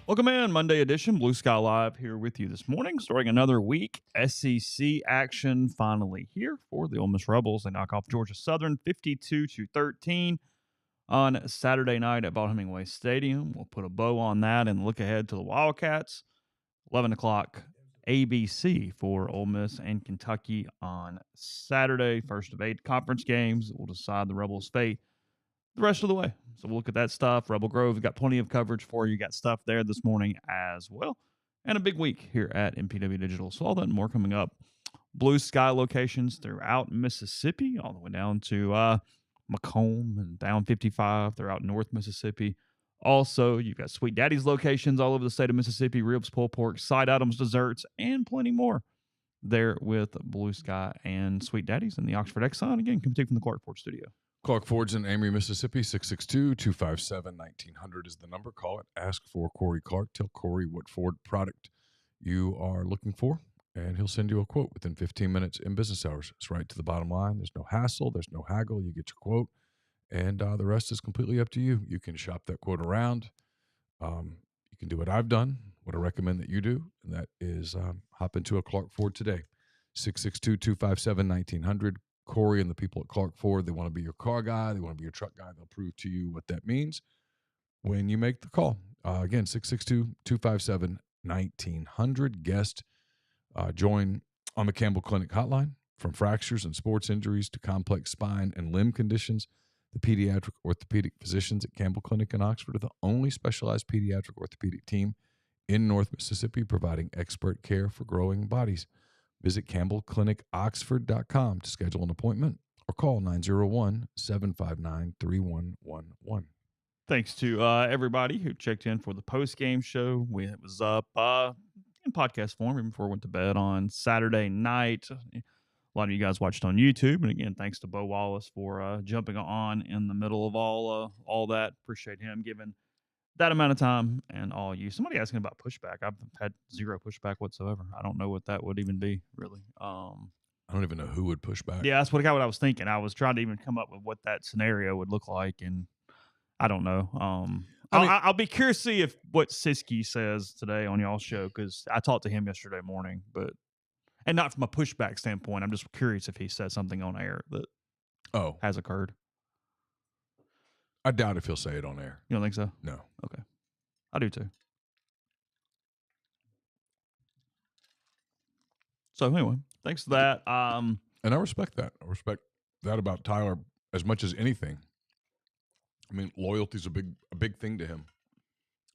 Welcome in, Monday edition, Blue Sky Live here with you this morning, starting another week. SEC action finally here for the Ole Miss Rebels. They knock off Georgia Southern 52-13 on Saturday night at Ball-Hemingway Stadium. We'll put a bow on that and look ahead to the Wildcats. 11 o'clock ABC for Ole Miss and Kentucky on Saturday. First of 8 conference games that will decide the Rebels' fate the rest of the way. So we'll look at that stuff. Rebel Grove, we've got plenty of coverage for you. Got stuff there this morning as well. And a big week here at MPW Digital. So all that and more coming up. Blue Sky locations throughout Mississippi, all the way down to Macomb and down 55 throughout North Mississippi. Also, you've got Sweet Daddy's locations all over the state of Mississippi, ribs, pulled pork, side items, desserts, and plenty more there with Blue Sky and Sweet Daddy's and the Oxford Exxon. Again, coming to you from the Clark Ford studio. Clark Ford's in Amory, Mississippi. 662-257-1900 is the number. Call it. Ask for Corey Clark. Tell Corey what Ford product you are looking for, and he'll send you a quote within 15 minutes in business hours. It's right to the bottom line. There's no hassle. There's no haggle. You get your quote, and the rest is completely up to you. You can shop that quote around. You can do what I've done, what I recommend that you do, and that is hop into a Clark Ford today. 662-257-1900. Corey and the people at Clark Ford, they want to be your car guy. They want to be your truck guy. They'll prove to you what that means when you make the call. Again, 662-257-1900. Guest join on the Campbell Clinic hotline. From fractures and sports injuries to complex spine and limb conditions, the pediatric orthopedic physicians at Campbell Clinic in Oxford are the only specialized pediatric orthopedic team in North Mississippi providing expert care for growing bodies. Visit CampbellClinicOxford.com to schedule an appointment or call 901-759-3111. Thanks to everybody who checked in for the post-game show. It was up in podcast form even before I went to bed on Saturday night. A lot of you guys watched on YouTube. And again, thanks to Bo Wallace for jumping on in the middle of all that. Appreciate him giving that amount of time and all you. Somebody asking about pushback. I've had zero pushback whatsoever. I don't know what that would even be, really. I don't even know who would push back. Yeah, that's what I was thinking. I was trying to even come up with what that scenario would look like, and I don't know. I'll be curious to see what Siski says today on y'all's show, because I talked to him yesterday morning, and not from a pushback standpoint. I'm just curious if he said something on air that has occurred. I doubt if he'll say it on air. You don't think so? No. Okay. I do too. So anyway, thanks for that. And I respect that. I respect that about Tyler as much as anything. I mean, loyalty's a big thing to him.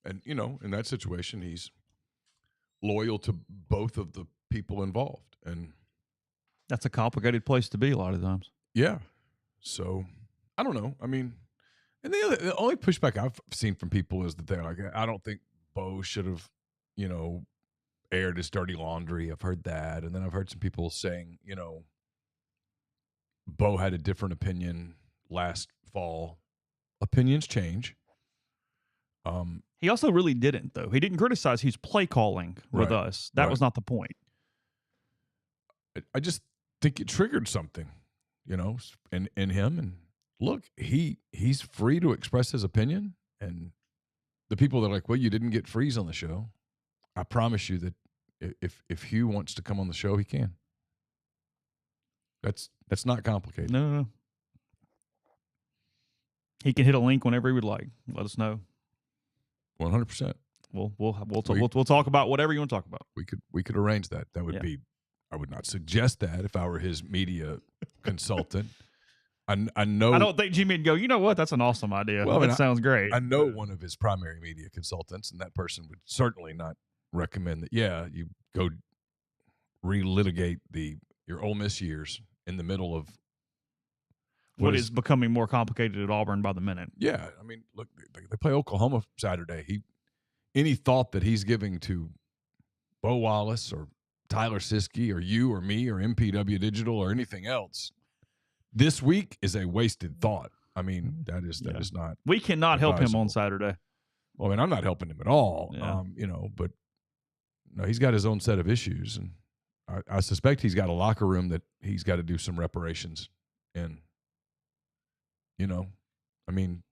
And, in that situation, he's loyal to both of the people involved. And that's a complicated place to be a lot of times. Yeah. So, I don't know. I mean, and the only pushback I've seen from people is that they're like, I don't think Bo should have, aired his dirty laundry. I've heard that. And then I've heard some people saying, Bo had a different opinion last fall. Opinions change. He also really didn't, though. He didn't criticize his play calling with us. That was not the point. I just think it triggered something, in him. And look, he's free to express his opinion. And the people that are like, well, you didn't get Freeze on the show. I promise you that if Hugh wants to come on the show, he can. That's not complicated. No. He can hit a link whenever he would like. Let us know. 100%. We'll talk about whatever you want to talk about. We could arrange that. That would be. I would not suggest that if I were his media consultant. I know. I don't think Jimmy would go, you know what? That's an awesome idea. Well, that sounds great. I know one of his primary media consultants, and that person would certainly not recommend that. Yeah, you go relitigate your Ole Miss years in the middle of what is becoming more complicated at Auburn by the minute. Yeah, I mean, look, they play Oklahoma Saturday. Any thought that he's giving to Bo Wallace or Tyler Siski or you or me or MPW Digital or anything else this week is a wasted thought. I mean, that is not. We cannot help him on Saturday. Well, I mean, I'm not helping him at all. Yeah. But no, he's got his own set of issues, and I suspect he's got a locker room that he's got to do some reparations in. I mean,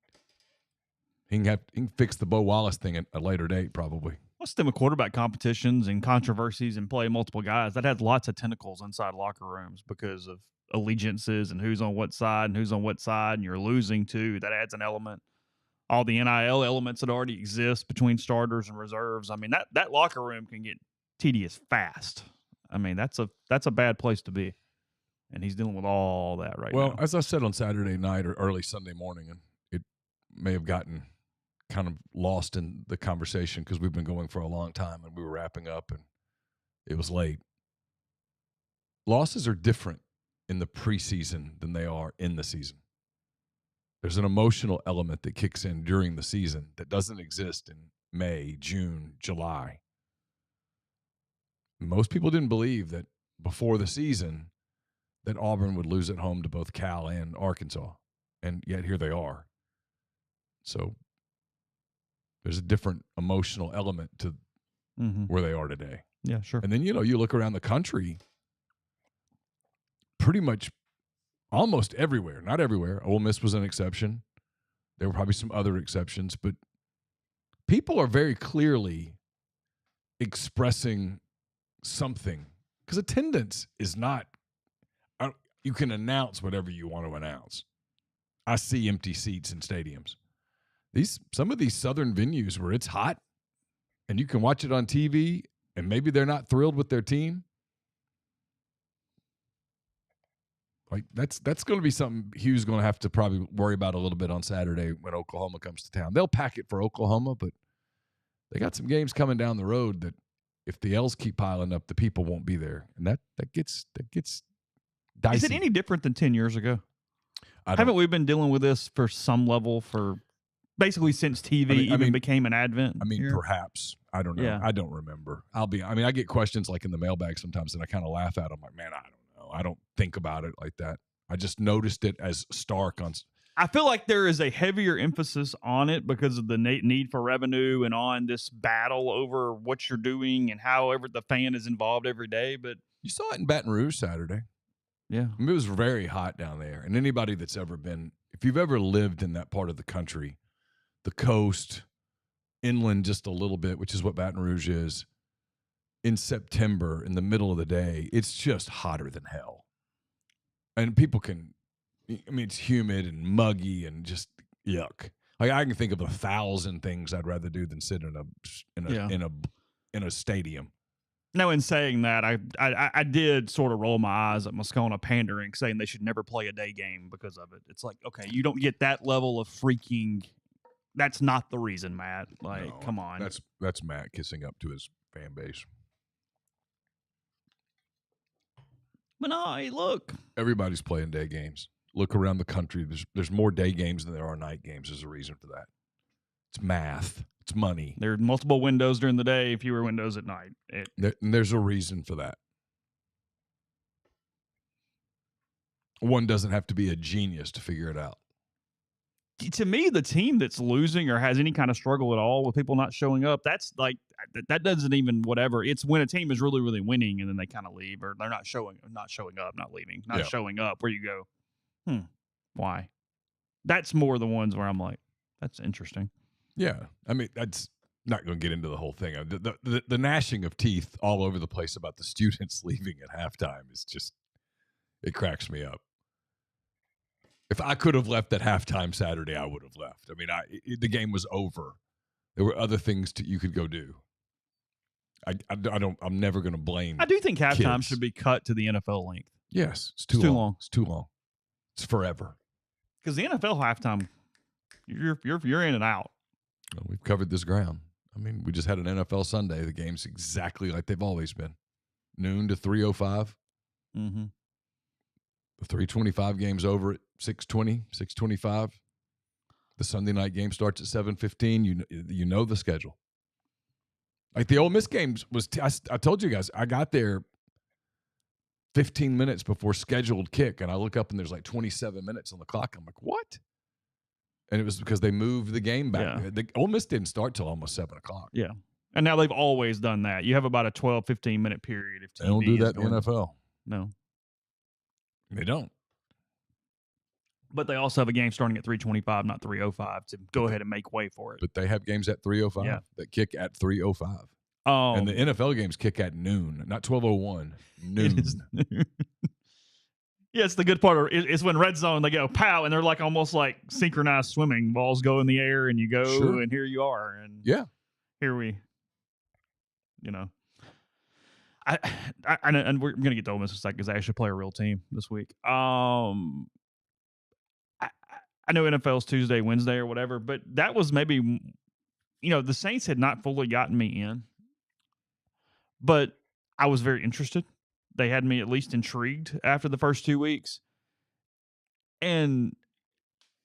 He can fix the Bo Wallace thing at a later date, probably. Let's stem with quarterback competitions and controversies and play multiple guys. That has lots of tentacles inside locker rooms because of allegiances and who's on what side and who's on what side, and you're losing too. That adds an element. All the NIL elements that already exist between starters and reserves. I mean, that locker room can get tedious fast. I mean, that's a bad place to be. And he's dealing with all that right now. Well, as I said on Saturday night or early Sunday morning, and it may have gotten kind of lost in the conversation because we've been going for a long time and we were wrapping up and it was late. Losses are different in the preseason than they are in the season. There's an emotional element that kicks in during the season that doesn't exist in May, June, July. Most people didn't believe that before the season that Auburn would lose at home to both Cal and Arkansas, and yet here they are. So there's a different emotional element to where they are today. Yeah, sure. And then, you look around the country, pretty much almost everywhere, not everywhere. Ole Miss was an exception. There were probably some other exceptions, but people are very clearly expressing something because attendance is not, you can announce whatever you want to announce. I see empty seats in stadiums. Some of these southern venues where it's hot and you can watch it on TV and maybe they're not thrilled with their team. Like that's going to be something Hugh's going to have to probably worry about a little bit on Saturday when Oklahoma comes to town. They'll pack it for Oklahoma, but they got some games coming down the road that if the L's keep piling up, the people won't be there, and that gets dicey. Is it any different than 10 years ago? Haven't we been dealing with this for some level for basically since TV became an advent? I mean, perhaps. I don't know. Yeah. I don't remember. I get questions like in the mailbag sometimes, and I kind of laugh at them. Like, man, I don't know. I don't think about it like that. I just noticed it as stark on. I feel like there is a heavier emphasis on it because of the need for revenue and on this battle over what you're doing and however the fan is involved every day. But you saw it in Baton Rouge Saturday. Yeah. I mean, it was very hot down there. And anybody that's ever been, if you've ever lived in that part of the country, the coast, inland just a little bit, which is what Baton Rouge is, in September, in the middle of the day, it's just hotter than hell. And people it's humid and muggy and just yuck. Like I can think of 1,000 things I'd rather do than sit in a stadium. Now, in saying that, I did sort of roll my eyes at Moscona pandering, saying they should never play a day game because of it. It's like, okay, you don't get that level of freaking. That's not the reason, Matt. Like, no, come on. That's Matt kissing up to his fan base. But no, hey, look. Everybody's playing day games. Look around the country. There's more day games than there are night games. There's a reason for that. It's math. It's money. There are multiple windows during the day, fewer windows at night. There's a reason for that. One doesn't have to be a genius to figure it out. To me, the team that's losing or has any kind of struggle at all with people not showing up, that's like that doesn't even whatever. It's when a team is really, really winning and then they kind of leave or they're not showing up, not leaving, not showing up. Where you go, why? That's more the ones where I'm like, that's interesting. Yeah, I mean, that's not going to get into the whole thing. The gnashing of teeth all over the place about the students leaving at halftime is just, it cracks me up. If I could have left at halftime Saturday, I would have left. I mean, the game was over. There were other things you could go do. I'm never going to blame. I do think halftime should be cut to the NFL length. Yes, it's too long. It's too long. It's forever. Because the NFL halftime, you're in and out. Well, we've covered this ground. I mean, we just had an NFL Sunday. The game's exactly like they've always been. Noon to 3:05. Mm-hmm. The 3:25 game's over at 6:20, 6:25. The Sunday night game starts at 7:15. You know the schedule. Like the Ole Miss games was, I told you guys, I got there 15 minutes before scheduled kick, and I look up and there's like 27 minutes on the clock. I'm like, what? And it was because they moved the game back. Yeah. The Ole Miss didn't start till almost 7 o'clock. Yeah. And now they've always done that. You have about a 12, 15-minute period. If TV they don't do that in the NFL. No. They don't. But they also have a game starting at 3:25, not 3:05, to go ahead and make way for it. But they have games at 3:05 that kick at 3:05. And the NFL games kick at noon, not 12:01. Noon. Yeah, it's the good part. It's when red zone, they go pow, and they're like almost like synchronized swimming. Balls go in the air, and you go, and here you are. And here we, and we're gonna get to Ole Miss in a second because they actually play a real team this week. I know NFL's Tuesday, Wednesday, or whatever, but that was maybe, the Saints had not fully gotten me in, but I was very interested. They had me at least intrigued after the first 2 weeks. And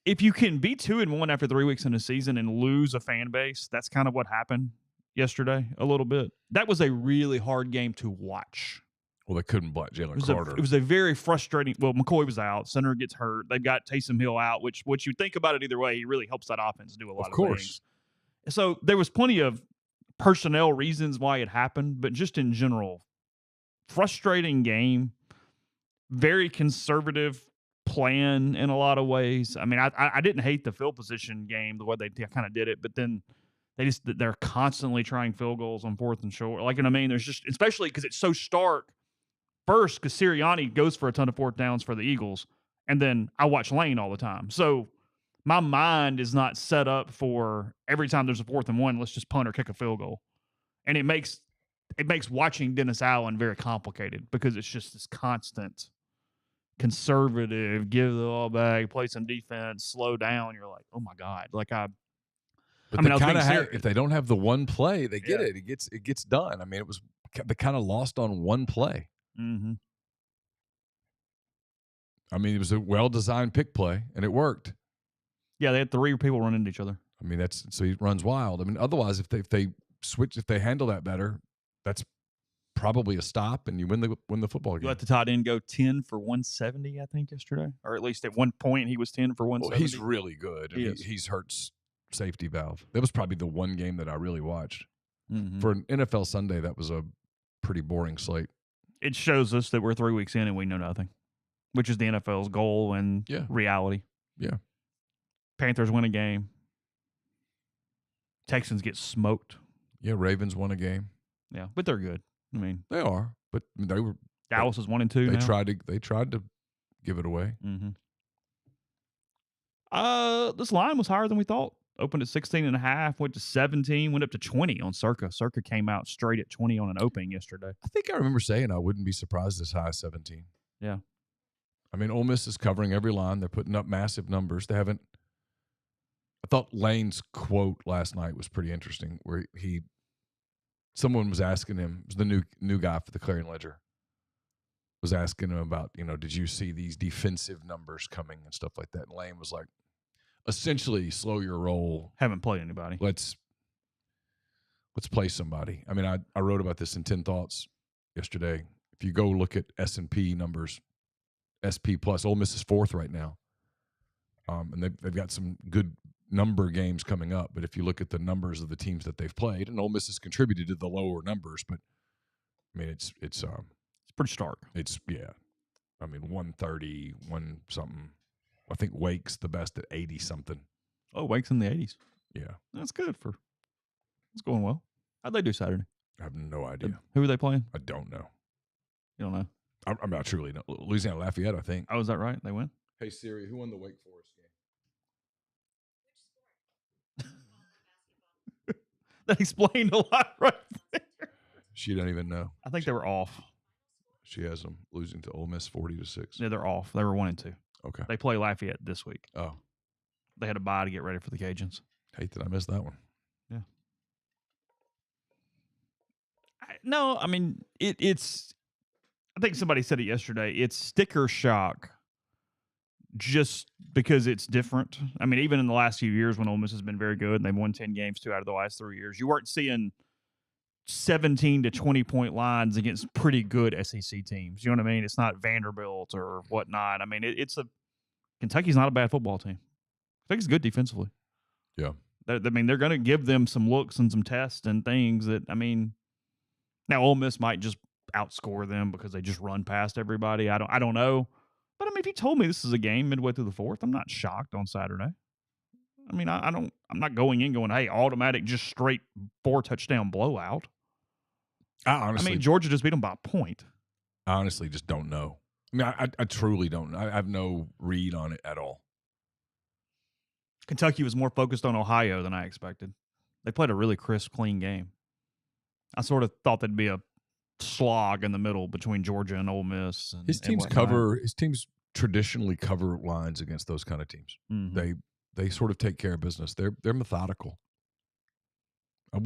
if you can be 2-1 after 3 weeks in a season and lose a fan base, that's kind of what happened yesterday a little bit. That was a really hard game to watch. Well, they couldn't block Jalen Carter. It was a very frustrating. Well, McCoy was out. Center gets hurt. They've got Taysom Hill out, which you think about it either way, he really helps that offense do a lot of things. So there was plenty of personnel reasons why it happened, but just in general, frustrating game, very conservative plan in a lot of ways. I mean, I didn't hate the field position game the way they kind of did it, but then they're constantly trying field goals on 4th and short. Like, I mean, there's just, especially because it's so stark. First, because Sirianni goes for a ton of 4th downs for the Eagles, and then I watch Lane all the time. So my mind is not set up for every time there's a 4th and 1, let's just punt or kick a field goal. And it makes watching Dennis Allen very complicated because it's just this constant conservative, give the ball back, play some defense, slow down. You're like, oh my God. Like But they kind of if they don't have the one play, they get it. It gets done. I mean, they kind of lost on one play. Mm-hmm. I mean, it was a well-designed pick play, and it worked. Yeah, they had 3 people run into each other. I mean, so he runs wild. I mean, otherwise, if they handle that better, that's probably a stop, and you win the football game. You let the tight end go 10 for 170, I think, yesterday, or at least at one point he was 10 for 170. Well, he's really good. He's Hurt's safety valve. That was probably the one game that I really watched. Mm-hmm. For an NFL Sunday, that was a pretty boring slate. It shows us that we're 3 weeks in and we know nothing, which is the NFL's goal and reality. Yeah. Panthers win a game. Texans get smoked. Yeah, Ravens won a game. Yeah, but they're good. I mean, they are, but they were. Dallas is 1-2. They tried to give it away. Mm-hmm. This line was higher than we thought. Opened at 16.5, went to 17, went up to 20 on Circa. Circa came out straight at 20 on an opening yesterday. I think I remember saying I wouldn't be surprised as high as 17. Yeah. I mean, Ole Miss is covering every line. They're putting up massive numbers. They haven't. I thought Lane's quote last night was pretty interesting, where someone was asking him, it was the new guy for the Clarion Ledger, was asking him about, did you see these defensive numbers coming and stuff like that? And Lane was like, essentially, slow your roll. Haven't played anybody. Let's play somebody. I mean, I wrote about this in 10 Thoughts yesterday. If you go look at S&P numbers, SP plus, Ole Miss is 4th right now. And they've got some good number games coming up. But if you look at the numbers of the teams that they've played, and Ole Miss has contributed to the lower numbers, but I mean, it's pretty stark. I mean, 130, one something. I think Wake's the best at 80 something. Oh, Wake's in the 80s. Yeah, that's good it's going well. How'd they do Saturday? I have no idea. Who are they playing? I don't know. You don't know? I'm not truly know. Louisiana Lafayette, I think. Oh, is that right? They win? Hey Siri, who won the Wake Forest game? That explained a lot right there. She don't even know. I think they were off. She has them losing to Ole Miss 40-6. Yeah, they're off. They were 1-2. Okay. They play Lafayette this week. Oh. They had a bye to get ready for the Cajuns. Hate that I missed that one. Yeah. I mean, it's I think somebody said it yesterday. It's sticker shock just because it's different. I mean, even in the last few years when Ole Miss has been very good and they've won 10 games 2 out of the last 3 years, you weren't seeing 17 to 20 point lines against pretty good SEC teams. You know what I mean? It's not Vanderbilt or whatnot. I mean, Kentucky's not a bad football team. Kentucky's good defensively. Yeah. I mean, they're going to give them some looks and some tests and things that, I mean, now Ole Miss might just outscore them because they just run past everybody. I don't know. But I mean, if you told me this is a game midway through the fourth, I'm not shocked on Saturday. I mean, I don't. I'm not going in going, hey, automatic, just straight 4-touchdown blowout. I mean, Georgia just beat them by a point. I honestly just don't know. I mean, I truly don't. I have no read on it at all. Kentucky was more focused on Ohio than I expected. They played a really crisp, clean game. I sort of thought there'd be a slog in the middle between Georgia and Ole Miss. And, his teams traditionally cover lines against those kind of teams. Mm-hmm. They sort of take care of business. They're methodical. I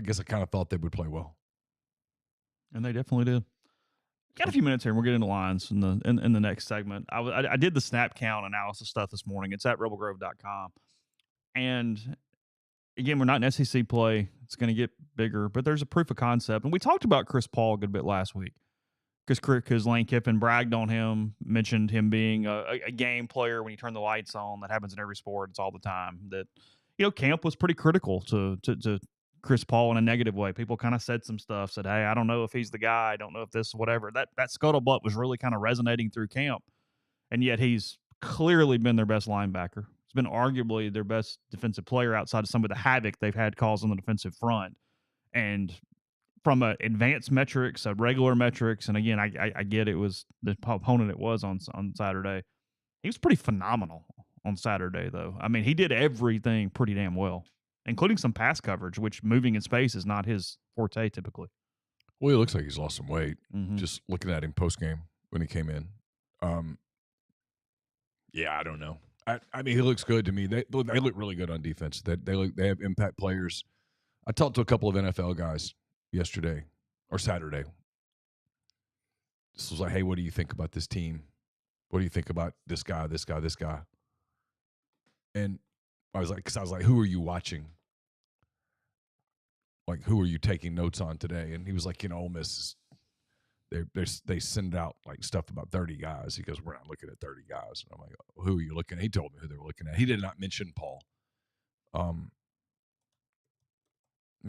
guess I kind of thought they would play well. And they definitely did. Got a few minutes here, and we'll get into lines in the next segment. I did the snap count analysis stuff this morning. It's at rebelgrove.com. And again, we're not in SEC play. It's going to get bigger, but there's a proof of concept. And we talked about Chris Paul a good bit last week because Lane Kiffin bragged on him, mentioned him being a game player when you turn the lights on. That happens in every sport. It's all the time. That, camp was pretty critical to Chris Paul in a negative way. People kind of said some stuff, said, hey, I don't know if he's the guy. I don't know if this, whatever. That scuttlebutt was really kind of resonating through camp. And yet he's clearly been their best linebacker. He's been arguably their best defensive player outside of some of the havoc they've had caused on the defensive front. And from advanced metrics, regular metrics, and again, I get it was the opponent it was on Saturday. He was pretty phenomenal on Saturday, though. I mean, he did everything pretty damn well, including some pass coverage, which moving in space is not his forte typically. Well, he looks like he's lost some weight. Mm-hmm. Just looking at him post-game when he came in. Yeah, I don't know. I mean, he looks good to me. They look really good on defense. They have impact players. I talked to a couple of NFL guys yesterday or Saturday. This was like, hey, what do you think about this team? What do you think about this guy, this guy, this guy? And I was like, who are you watching? Like, who are you taking notes on today? And he was like, Ole Miss is, they send out like stuff about 30 guys. He goes, we're not looking at 30 guys. And I'm like, who are you looking at? He told me who they were looking at. He did not mention Paul.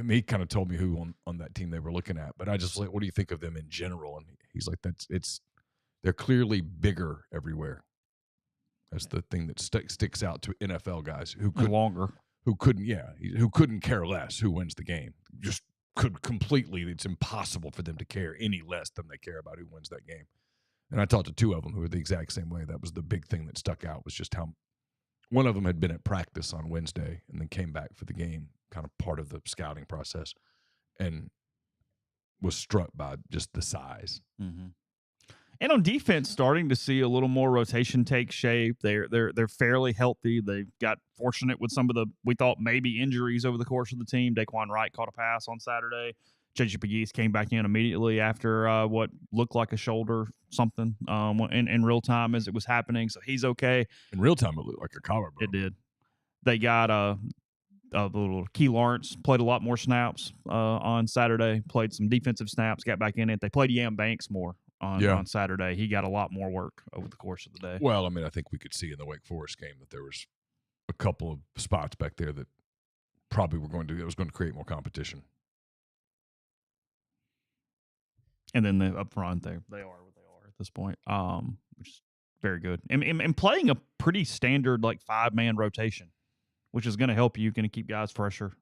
He kind of told me who on that team they were looking at. But I just like, what do you think of them in general? And he's like, they're clearly bigger everywhere. That's the thing that sticks out to NFL guys who couldn't care less who wins the game. Just could completely. It's impossible for them to care any less than they care about who wins that game. And I talked to two of them who were the exact same way. That was the big thing that stuck out, was just how one of them had been at practice on Wednesday and then came back for the game, kind of part of the scouting process, and was struck by just the size. Mm-hmm. And on defense, starting to see a little more rotation take shape. They're fairly healthy. They got fortunate with some of the, we thought, maybe injuries over the course of the team. Daquan Wright caught a pass on Saturday. J.J. Pegues came back in immediately after what looked like a shoulder something in real time as it was happening. So he's okay. In real time, it looked like a collarbone. It did. They got the little Key Lawrence played a lot more snaps on Saturday. Played some defensive snaps. Got back in it. They played Yam Banks more on Saturday. He got a lot more work over the course of the day. Well, I mean, I think we could see in the Wake Forest game that there was a couple of spots back there that probably it was going to create more competition. And then up front, they are what they are at this point, which is very good. And playing a pretty standard like 5-man rotation, which is going to help you, going to keep guys fresher.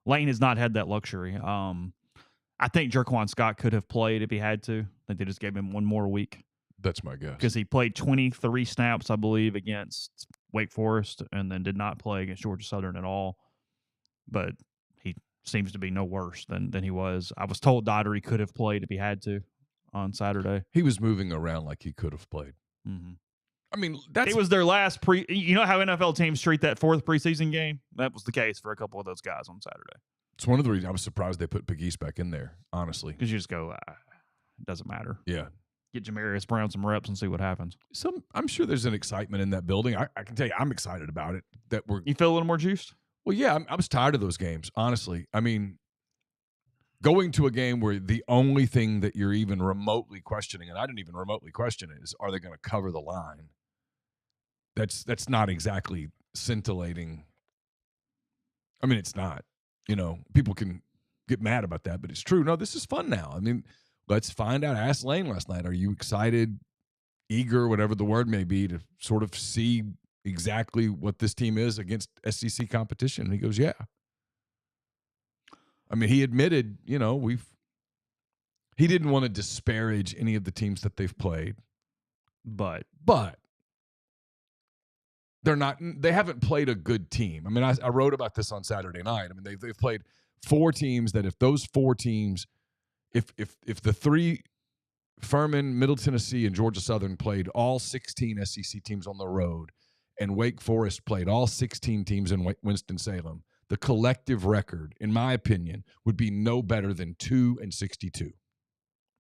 Lane has not had that luxury. I think Jerquan Scott could have played if he had to. I think they just gave him one more week. That's my guess. Because he played 23 snaps, I believe, against Wake Forest and then did not play against Georgia Southern at all. But he seems to be no worse than he was. I was told Daugherty could have played if he had to on Saturday. He was moving around like he could have played. Mm-hmm. I mean, it was their last you know how NFL teams treat that fourth preseason game? That was the case for a couple of those guys on Saturday. It's one of the reasons I was surprised they put Pegues back in there, honestly. Because you just go, it doesn't matter. Yeah. Get Jamarius Brown some reps and see what happens. I'm sure there's an excitement in that building. I can tell you, I'm excited about it. You feel a little more juiced? Well, yeah, I was tired of those games, honestly. I mean, going to a game where the only thing that you're even remotely questioning, and I didn't even remotely question it, is are they going to cover the line? That's not exactly scintillating. I mean, it's not. People can get mad about that, but it's true. No, this is fun now. I mean, let's find out. I asked Lane last night, are you excited eager, whatever the word may be, to sort of see exactly what this team is against SEC competition. And he goes, yeah. I mean, he admitted, he didn't want to disparage any of the teams that they've played. But they haven't played a good team. I mean, I wrote about this on Saturday night. I mean, they've played 4 teams that if those 4 teams, if the 3 Furman, Middle Tennessee, and Georgia Southern played all 16 SEC teams on the road, and Wake Forest played all 16 teams in Winston-Salem, the collective record, in my opinion, would be no better than 2-62.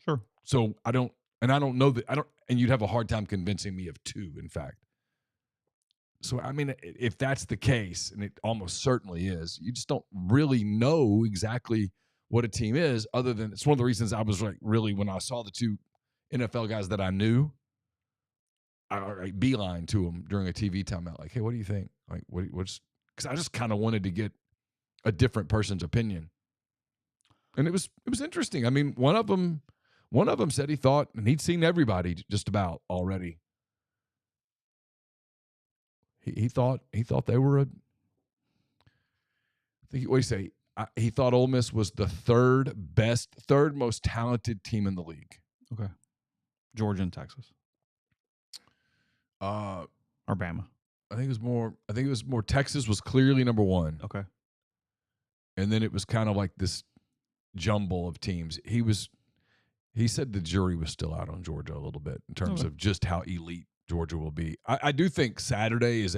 Sure. So I don't know that and you'd have a hard time convincing me of 2, in fact. So, I mean, if that's the case, and it almost certainly is, you just don't really know exactly what a team is, other than it's one of the reasons I was like, really, when I saw the 2 NFL guys that I knew, I beeline to them during a TV timeout, like, hey, what do you think? Like, what's, because I just kind of wanted to get a different person's opinion. And it was interesting. I mean, one of them said he thought, and he'd seen everybody just about already. He thought they were what do you say? He thought Ole Miss was the third most talented team in the league. Okay. Georgia and Texas. Or Bama. I think it was more Texas was clearly number 1. Okay. And then it was kind of like this jumble of teams. He said the jury was still out on Georgia a little bit in terms of just how elite Georgia will be. I do think Saturday is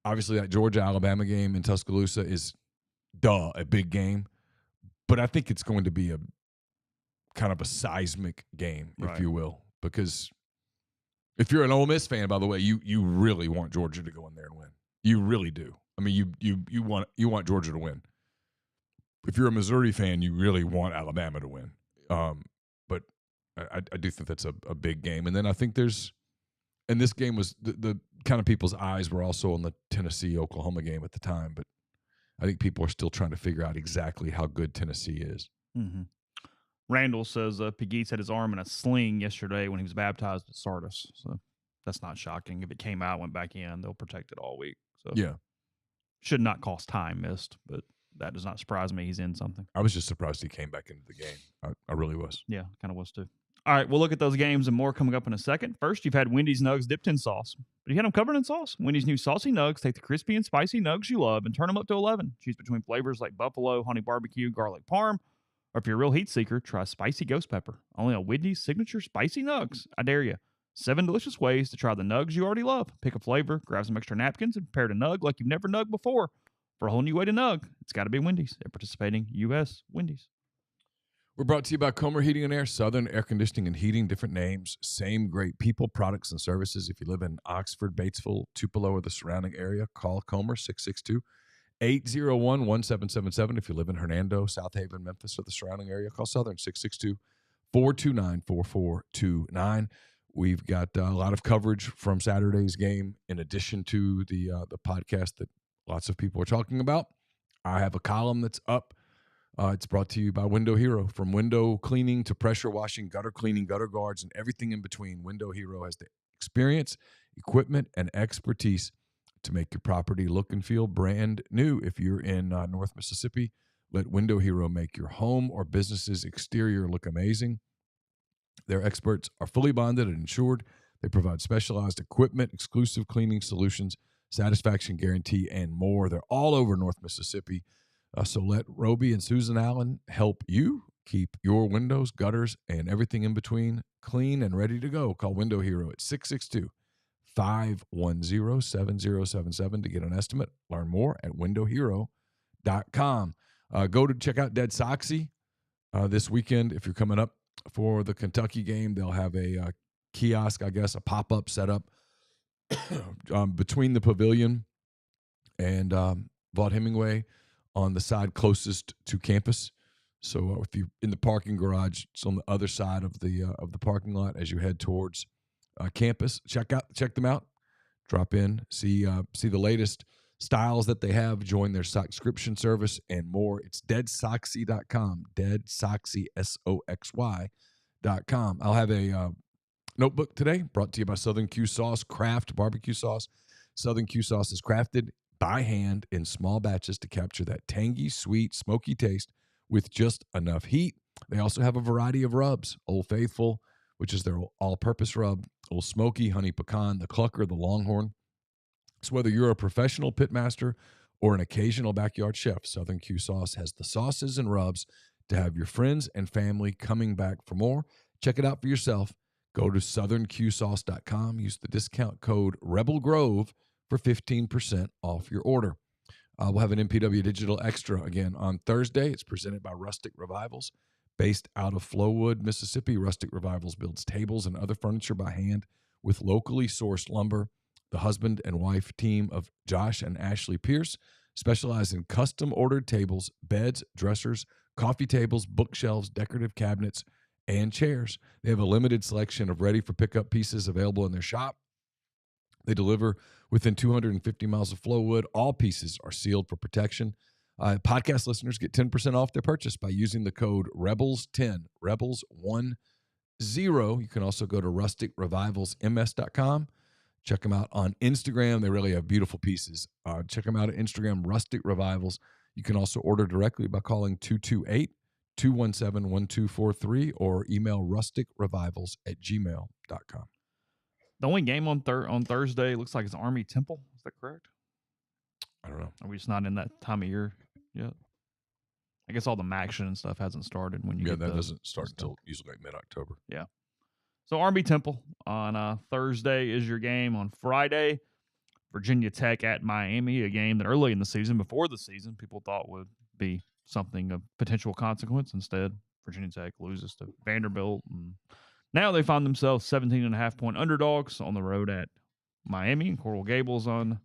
obviously that Georgia-Alabama game in Tuscaloosa is a big game. But I think it's going to be a kind of a seismic game, if you will. Because if you're an Ole Miss fan, by the way, you really want Georgia to go in there and win. You really do. I mean, you want Georgia to win. If you're a Missouri fan, you really want Alabama to win. But I do think that's a big game. And then I think and this game was the kind of people's eyes were also on the Tennessee-Oklahoma game at the time. But I think people are still trying to figure out exactly how good Tennessee is. Mm-hmm. Randall says Pegues had his arm in a sling yesterday when he was baptized at Sardis. So that's not shocking. If it came out, went back in, they'll protect it all week. So yeah, should not cost time missed, but that does not surprise me. He's in something. I was just surprised he came back into the game. I really was. Yeah, kind of was too. All right, we'll look at those games and more coming up in a second. First, you've had Wendy's Nugs dipped in sauce. But you had them covered in sauce. Wendy's new saucy nugs take the crispy and spicy nugs you love and turn them up to 11. Choose between flavors like buffalo, honey barbecue, garlic parm, or if you're a real heat seeker, try spicy ghost pepper. Only on Wendy's signature spicy nugs. I dare you. 7 delicious ways to try the nugs you already love. Pick a flavor, grab some extra napkins, and prepare to nug like you've never nugged before. For a whole new way to nug, it's got to be Wendy's at participating U.S. Wendy's. We're brought to you by Comer Heating and Air, Southern Air Conditioning and Heating, different names, same great people, products, and services. If you live in Oxford, Batesville, Tupelo, or the surrounding area, call Comer 662-801-1777. If you live in Hernando, South Haven, Memphis, or the surrounding area, call Southern 662-429-4429. We've got a lot of coverage from Saturday's game in addition to the podcast that lots of people are talking about. I have a column that's up. It's brought to you by Window Hero. From window cleaning to pressure washing, gutter cleaning, gutter guards, and everything in between, Window Hero has the experience, equipment, and expertise to make your property look and feel brand new. If you're in North Mississippi, let Window Hero make your home or business's exterior look amazing. Their experts are fully bonded and insured. They provide specialized equipment, exclusive cleaning solutions, satisfaction guarantee, and more. They're all over North Mississippi. So let Roby and Susan Allen help you keep your windows, gutters, and everything in between clean and ready to go. Call Window Hero at 662-510-7077 to get an estimate. Learn more at windowhero.com. Go to check out Dead Soxy this weekend. If you're coming up for the Kentucky game, they'll have a kiosk, I guess, a pop-up set up between the pavilion and Vaught Hemingway on the side closest to campus. So if you're in the parking garage, it's on the other side of the parking lot as you head towards campus. Check them out. Drop in, see the latest styles that they have. Join their subscription service and more. It's deadsoxy.com. Deadsoxy, SOXY.com. I'll have a notebook today, brought to you by Southern Q Sauce, Craft Barbecue Sauce. Southern Q Sauce is crafted by hand in small batches to capture that tangy, sweet, smoky taste with just enough heat. They also have a variety of rubs. Old Faithful, which is their all-purpose rub. Old Smoky, Honey Pecan, the Clucker, the Longhorn. So whether you're a professional pitmaster or an occasional backyard chef, Southern Q Sauce has the sauces and rubs to have your friends and family coming back for more. Check it out for yourself. Go to southernqsauce.com. Use the discount code Rebel Grove for 15% off your order. We'll have an MPW Digital Extra again on Thursday. It's presented by Rustic Revivals. Based out of Flowood, Mississippi, Rustic Revivals builds tables and other furniture by hand with locally sourced lumber. The husband and wife team of Josh and Ashley Pierce specialize in custom-ordered tables, beds, dressers, coffee tables, bookshelves, decorative cabinets, and chairs. They have a limited selection of ready-for-pickup pieces available in their shop. They deliver within 250 miles of Flowood. All pieces are sealed for protection. Podcast listeners get 10% off their purchase by using the code REBELS10, REBELS10. You can also go to rusticrevivalsms.com. Check them out on Instagram. They really have beautiful pieces. Check them out at Instagram, Rustic Revivals. You can also order directly by calling 228-217-1243 or email rusticrevivals@gmail.com. The only game on Thursday looks like it's Army Temple. Is that correct? I don't know. Are we just not in that time of year yet? I guess all the action and stuff hasn't started when you get that doesn't start until usually like mid-October. Yeah. So Army Temple on Thursday is your game. On Friday, Virginia Tech at Miami, a game that early in the season, before the season, people thought would be something of potential consequence. Instead, Virginia Tech loses to Vanderbilt. And now they find themselves 17.5-point underdogs on the road at Miami and Coral Gables on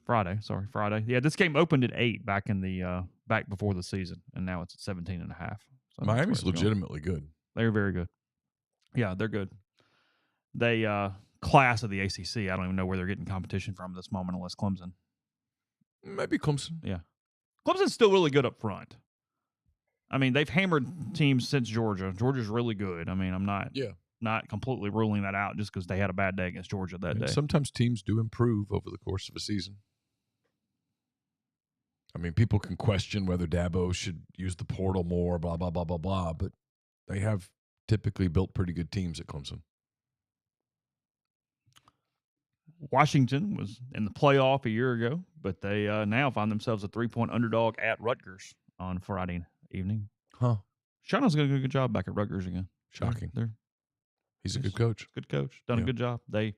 Friday. Yeah, this game opened at 8 back in the back before the season, and now it's at 17.5. So Miami's legitimately good. They're very good. Yeah, they're good. They class of the ACC. I don't even know where they're getting competition from at this moment, unless Clemson. Maybe Clemson. Yeah, Clemson's still really good up front. I mean, they've hammered teams since Georgia. Georgia's really good. I mean, I'm not completely ruling that out just because they had a bad day against Georgia that day. Sometimes teams do improve over the course of a season. I mean, people can question whether Dabo should use the portal more, blah, blah, blah, blah, blah, but they have typically built pretty good teams at Clemson. Washington was in the playoff a year ago, but they now find themselves a 3-point underdog at Rutgers on Friday evening. Huh. Shannon's going to do a good job back at Rutgers again. Shocking. He's a good coach. Good coach. Done a good job. They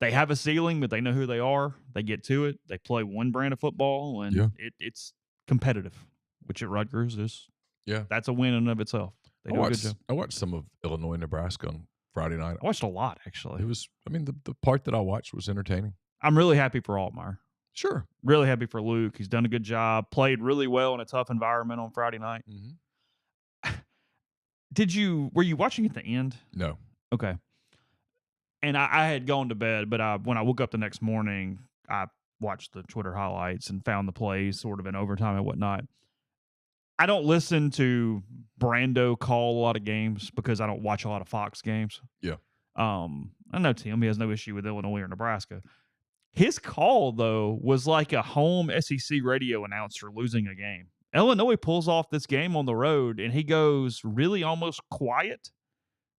have a ceiling, but they know who they are. They get to it. They play one brand of football, and it's competitive, which at Rutgers is that's a win in and of itself. They do a good job. I watched some of Illinois, Nebraska on Friday night. I watched a lot, actually. It was, the part that I watched was entertaining. I'm really happy for Altmaier. Sure. Really happy for Luke. He's done a good job. Played really well in a tough environment on Friday night. Mm-hmm. Were you watching at the end? No. Okay. And I had gone to bed, but when I woke up the next morning, I watched the Twitter highlights and found the plays sort of in overtime and whatnot. I don't listen to Brando call a lot of games because I don't watch a lot of Fox games. Yeah. I know Tim, he has no issue with Illinois or Nebraska. His call, though, was like a home SEC radio announcer losing a game. Illinois pulls off this game on the road, and he goes really almost quiet.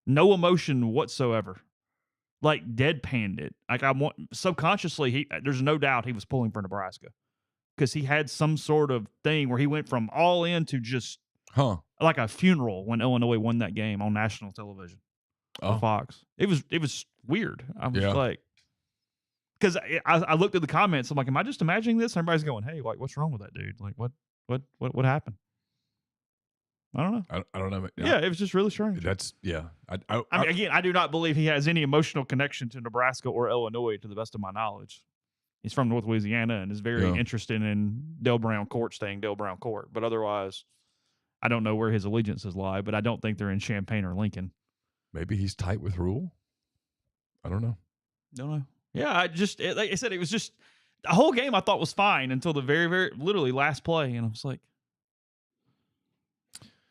No emotion whatsoever. Like deadpanned it. Like subconsciously, there's no doubt he was pulling for Nebraska. Because he had some sort of thing where he went from all in to just like a funeral when Illinois won that game on national television on Fox. It was weird. I was like, because I looked at the comments. I'm like, am I just imagining this? Everybody's going, hey, like, what's wrong with that dude? Like, what happened? I don't know. I don't know. Yeah, it was just really strange. I mean, again, I do not believe he has any emotional connection to Nebraska or Illinois, to the best of my knowledge. He's from North Louisiana and is very interested in Dale Brown Court staying Dale Brown Court. But otherwise, I don't know where his allegiances lie, but I don't think they're in Champaign or Lincoln. Maybe he's tight with Rule. I don't know. Don't know. Yeah, like I said, it was just the whole game I thought was fine until the very, very literally last play. And I was like,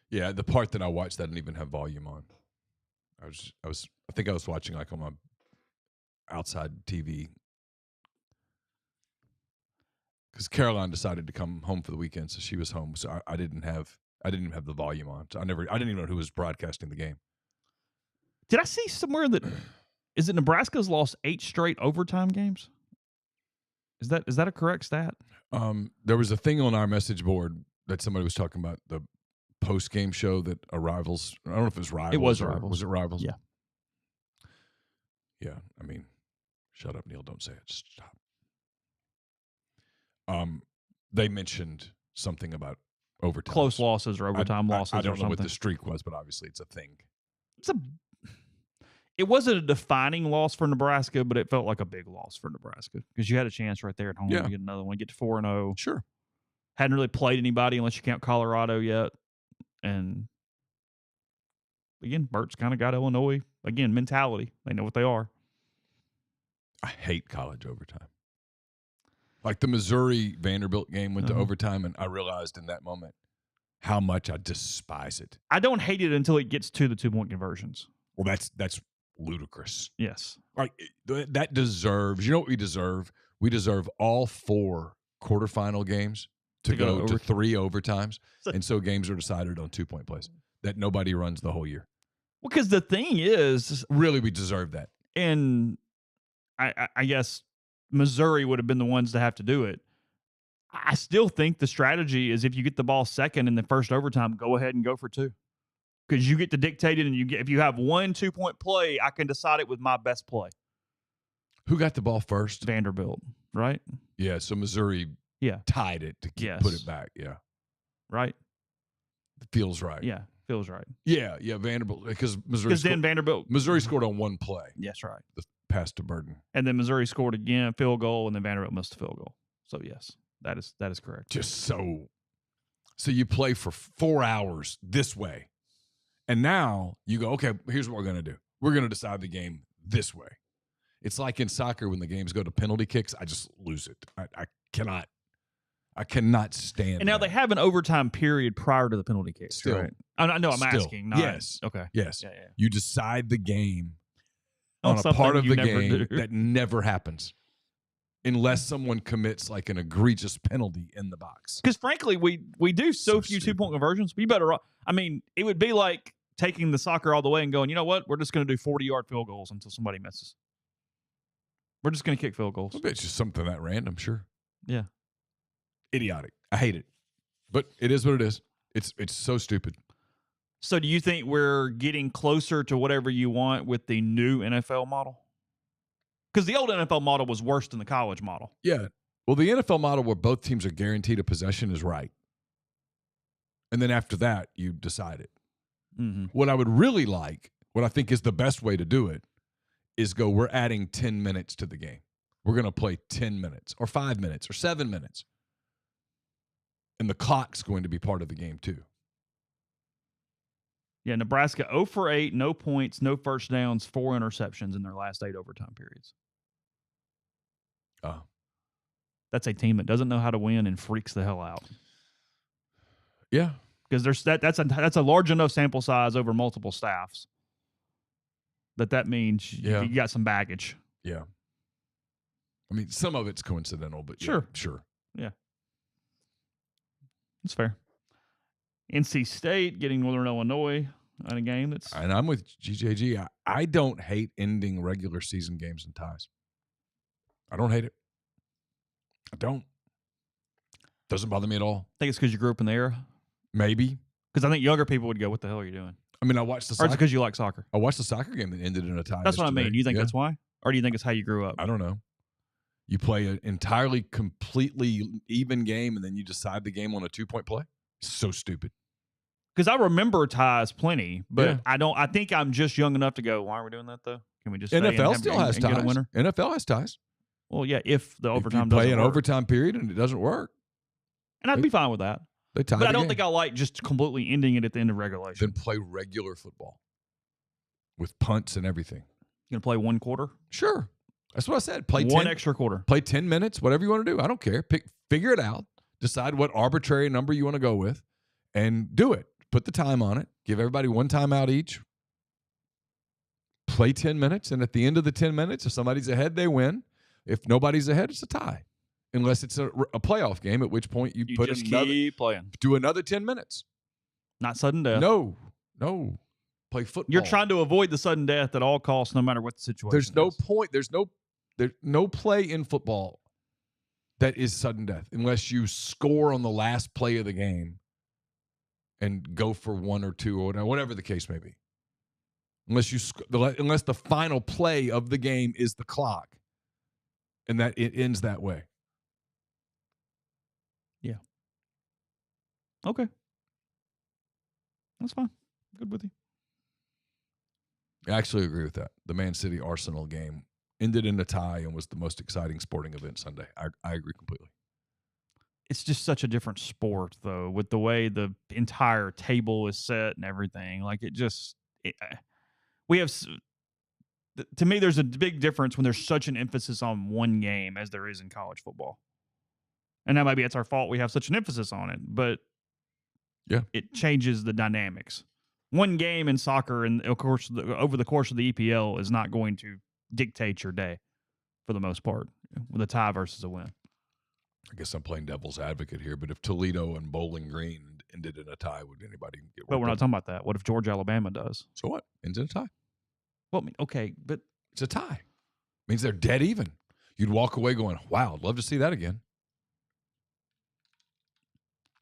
yeah, the part that I watched, I didn't even have volume on. I think I was watching like on my outside TV because Caroline decided to come home for the weekend, so she was home. So I didn't even have the volume on. So I didn't even know who was broadcasting the game. Did I see somewhere that is it Nebraska's lost 8 straight overtime games? Is that a correct stat? There was a thing on our message board that somebody was talking about the post game show that Rivals. I don't know if it was Rivals. It was or, Rivals. Was it Rivals? Yeah. Yeah. I mean, shut up, Neal. Don't say it. Just stop. They mentioned something about overtime. Close losses or overtime losses. I don't know something. what the streak was, but obviously it's a thing. It wasn't a defining loss for Nebraska, but it felt like a big loss for Nebraska because you had a chance right there at home to get another one, get to 4-0. Sure. Hadn't really played anybody unless you count Colorado yet. And again, Bert's kind of got Illinois, again, mentality. They know what they are. I hate college overtime. Like the Missouri-Vanderbilt game went to overtime, and I realized in that moment how much I despise it. I don't hate it until it gets to the 2-point conversions. Well, that's ludicrous. Yes. Like that deserves, you know what we deserve? We deserve all 4 quarterfinal games to go to 3 overtimes. And so games are decided on 2-point plays that nobody runs the whole year. Well, because the thing is, really, we deserve that. And I guess Missouri would have been the ones to have to do it. I still think the strategy is if you get the ball second in the first overtime, go ahead and go for 2. Because you get to dictate it, and if you have 1 2-point play, I can decide it with my best play. Who got the ball first? Vanderbilt, right? Yeah, so Missouri tied it to put it back. Yeah. Right? Feels right. Yeah, feels right. Yeah, Vanderbilt. Because Missouri scored on 1 play. Yes, right. The pass to Burden. And then Missouri scored again, field goal, and then Vanderbilt missed a field goal. So, yes, that is correct. Just so you play for 4 hours this way. And now you go, okay, here's what we're going to do. We're going to decide the game this way. It's like in soccer when the games go to penalty kicks, I just lose it. I cannot stand And now that. they have an overtime period prior to the penalty kicks, Still, right? I'm asking. Yes. Okay. Yes. Yeah. You decide the game on a part of the game that never happens unless someone commits like an egregious penalty in the box. Because frankly, we do so few 2-point conversions. We better. I mean, it would be like taking the soccer all the way and going, you know what? We're just going to do 40-yard field goals until somebody misses. We're just going to kick field goals. I bet it's just something that random, sure. Yeah. Idiotic. I hate it. But it is what it is. It's so stupid. So do you think we're getting closer to whatever you want with the new NFL model? Because the old NFL model was worse than the college model. Yeah. Well, the NFL model where both teams are guaranteed a possession is right. And then after that, you decide it. Mm-hmm. What I would really like, what I think is the best way to do it, is we're adding 10 minutes to the game. We're going to play 10 minutes or 5 minutes or 7 minutes. And the clock's going to be part of the game too. Yeah, Nebraska 0 for 8, no points, no first downs, 4 interceptions in their last 8 overtime periods. Oh. That's a team that doesn't know how to win and freaks the hell out. Yeah. Because that's a large enough sample size over multiple staffs that means you got some baggage. Yeah. I mean, some of it's coincidental, but sure. Yeah. That's fair. NC State getting Northern Illinois in a game that's... And I'm with GJG. I don't hate ending regular season games in ties. I don't hate it. I don't. Doesn't bother me at all. I think it's because you grew up in the era. Maybe. Because I think younger people would go, what the hell are you doing? I mean, I watched the soccer. Or it's because you like soccer. I watched the soccer game that ended in a tie. That's what I mean. Do you think that's why? Or do you think it's how you grew up? I don't know. You play an entirely, completely even game, and then you decide the game on a 2-point play? So stupid. Because I remember ties plenty, but I think I'm just young enough to go, why are we doing that, though? Can we just NFL still has ties. Get a winner? NFL has ties. Well, yeah, if the overtime doesn't work. Play an work. Overtime period and it doesn't work. And I'd be fine with that. They tie but I don't game. think I like just completely ending it at the end of regulation. Then play regular football with punts and everything. You going to play 1 quarter? Sure. That's what I said. Play 1 extra quarter. Play 10 minutes, whatever you want to do. I don't care. Figure it out. Decide what arbitrary number you want to go with and do it. Put the time on it. Give everybody 1 timeout each. play 10 minutes, and at the end of the 10 minutes, if somebody's ahead, they win. If nobody's ahead, it's a tie. Unless it's a playoff game, at which point you put just another, keep playing. do another 10 minutes. Not sudden death. No. Play football. You're trying to avoid the sudden death at all costs, no matter what the situation There's no is. point. There's no play in football that is sudden death unless you score on the last play of the game and go for 1 or 2 or whatever the case may be. Unless the final play of the game is the clock and that it ends that way. Yeah. Okay. That's fine. Good with you. I actually agree with that. The Man City Arsenal game ended in a tie and was the most exciting sporting event Sunday. I agree completely. It's just such a different sport, though, with the way the entire table is set and everything. Like, we have, to me, there's a big difference when there's such an emphasis on one game as there is in college football. And that maybe it's our fault we have such an emphasis on it, but yeah, it changes the dynamics. One game in soccer, and of course, over the course of the EPL, is not going to dictate your day for the most part, with a tie versus a win. I guess I'm playing devil's advocate here, but if Toledo and Bowling Green ended in a tie, would anybody get? But we're not talking about that. What if Georgia Alabama does? So what? Ends in a tie. Well, okay, but it's a tie. Means they're dead even. You'd walk away going, "Wow, I'd love to see that again."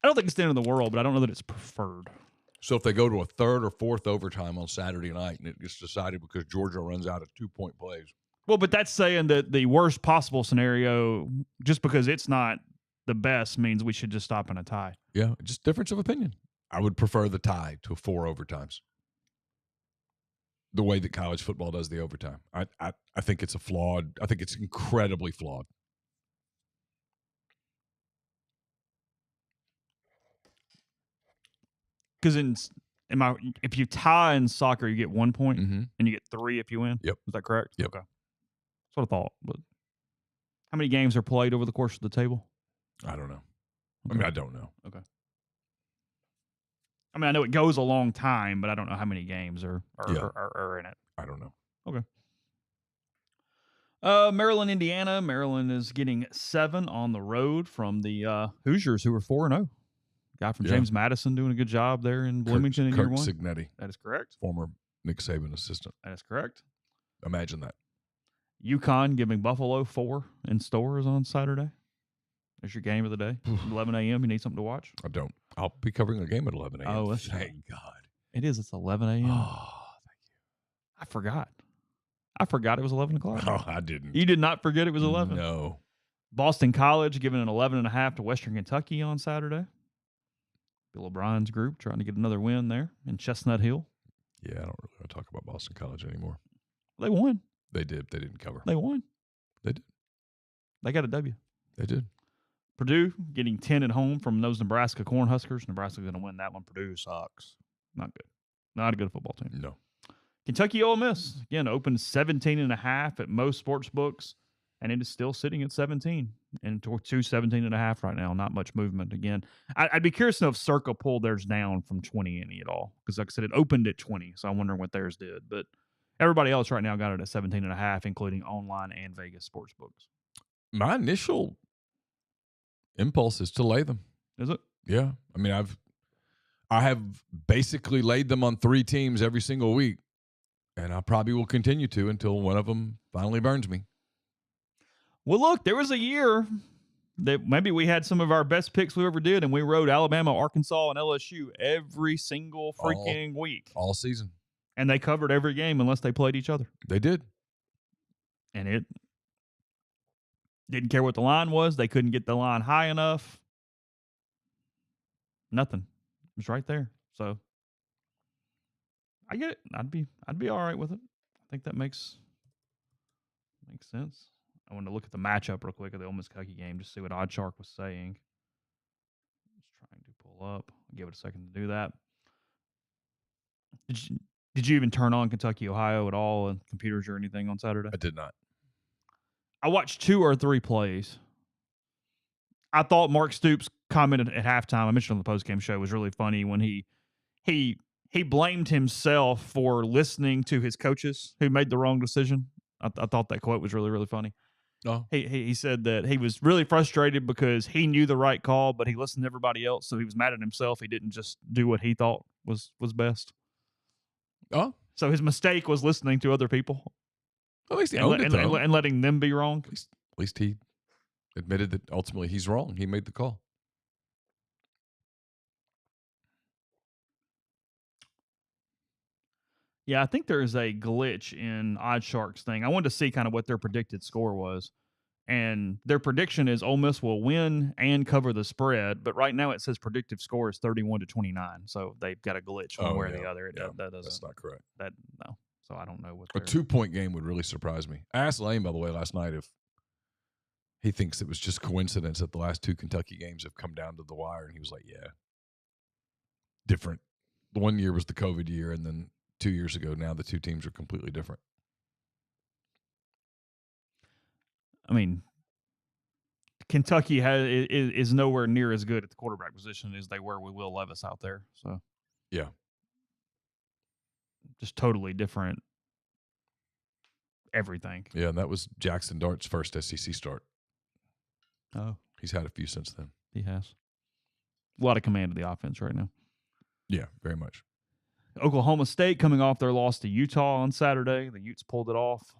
I don't think it's the end of the world, but I don't know that it's preferred. So if they go to a third or fourth overtime on Saturday night and it gets decided because Georgia runs out of 2-point plays. Well, but that's saying that the worst possible scenario, just because it's not the best, means we should just stop in a tie. Yeah, just difference of opinion. I would prefer the tie to 4 overtimes. The way that college football does the overtime. I think it's I think it's incredibly flawed. Because if you tie in soccer, you get 1 point, mm-hmm. and you get 3 if you win. Yep. Is that correct? Yep. Okay. That's what I thought. But how many games are played over the course of the table? I don't know. Okay. I mean, I don't know. Okay. I mean, I know it goes a long time, but I don't know how many games are in it. I don't know. Okay. Maryland, Indiana. Maryland is getting 7 on the road from the Hoosiers, who are 4-0. Guy from James Madison doing a good job there in Bloomington in year 1. Signetti. That is correct. Former Nick Saban assistant. That is correct. Imagine that. UConn giving Buffalo 4 in stores on Saturday. There's your game of the day. 11 a.m. You need something to watch? I don't. I'll be covering a game at 11 a.m. Oh, thank God. It is. It's 11 a.m. Oh, thank you. I forgot it was 11 o'clock. Oh, I didn't. You did not forget it was 11? No. Boston College giving an 11.5 to Western Kentucky on Saturday. Bill O'Brien's group trying to get another win there in Chestnut Hill. Yeah, I don't really want to talk about Boston College anymore. They won. They did. They didn't cover. They won. They did. They got a W. They did. Purdue getting 10 at home from those Nebraska Cornhuskers. Nebraska's going to win that one. Purdue sucks. Not good. Not a good football team. No. Kentucky Ole Miss, again, opened 17.5 at most sports books, and it is still sitting at 17 and to 17.5 right now. Not much movement again. I'd be curious to know if Circa pulled theirs down from 20 any at all, because like I said, it opened at 20, so I'm wondering what theirs did. But everybody else right now got it at 17.5, including online and Vegas sports books. My initial impulse is to lay them. Is it? Yeah. I mean, I have basically laid them on 3 teams every single week, and I probably will continue to until one of them finally burns me. Well, look, there was a year that maybe we had some of our best picks we ever did, and we rode Alabama, Arkansas, and LSU every single freaking week. All season. And they covered every game unless they played each other. They did. And it didn't care what the line was. They couldn't get the line high enough. Nothing. It was right there. So I get it. I'd be all right with it. I think that makes sense. I want to look at the matchup real quick of the Ole Miss Kentucky game, just see what OddsShark was saying. Just trying to pull up. I'll give it a second to do that. Did you even turn on Kentucky, Ohio at all on computers or anything on Saturday? I did not. I watched 2 or 3 plays. I thought Mark Stoops' comment at halftime, I mentioned on the postgame show, was really funny when he he blamed himself for listening to his coaches who made the wrong decision. I thought that quote was really, really funny. Oh, He said that he was really frustrated because he knew the right call, but he listened to everybody else, so he was mad at himself. He didn't just do what he thought was best. oh, So his mistake was listening to other people at least he owned it, though. and letting them be wrong. At least he admitted that ultimately he's wrong. He made the call. Yeah, I think there's a glitch in OddsShark's thing. I wanted to see kind of what their predicted score was. And their prediction is Ole Miss will win and cover the spread. But right now it says predictive score is 31-29. So they've got a glitch one way or the other. That doesn't, that's not correct. No. So I don't know what a 2-point game would really surprise me. I asked Lane, by the way, last night if he thinks it was just coincidence that the last 2 Kentucky games have come down to the wire. And he was like, yeah. Different. The 1 year was the COVID year, and then 2 years ago, now the 2 teams are completely different. I mean, Kentucky is nowhere near as good at the quarterback position as they were with Will Levis out there. So, yeah. Just totally different everything. Yeah, and that was Jackson Dart's first SEC start. Oh. He's had a few since then. He has. A lot of command of the offense right now. Yeah, very much. Oklahoma State coming off their loss to Utah on Saturday. The Utes pulled it off.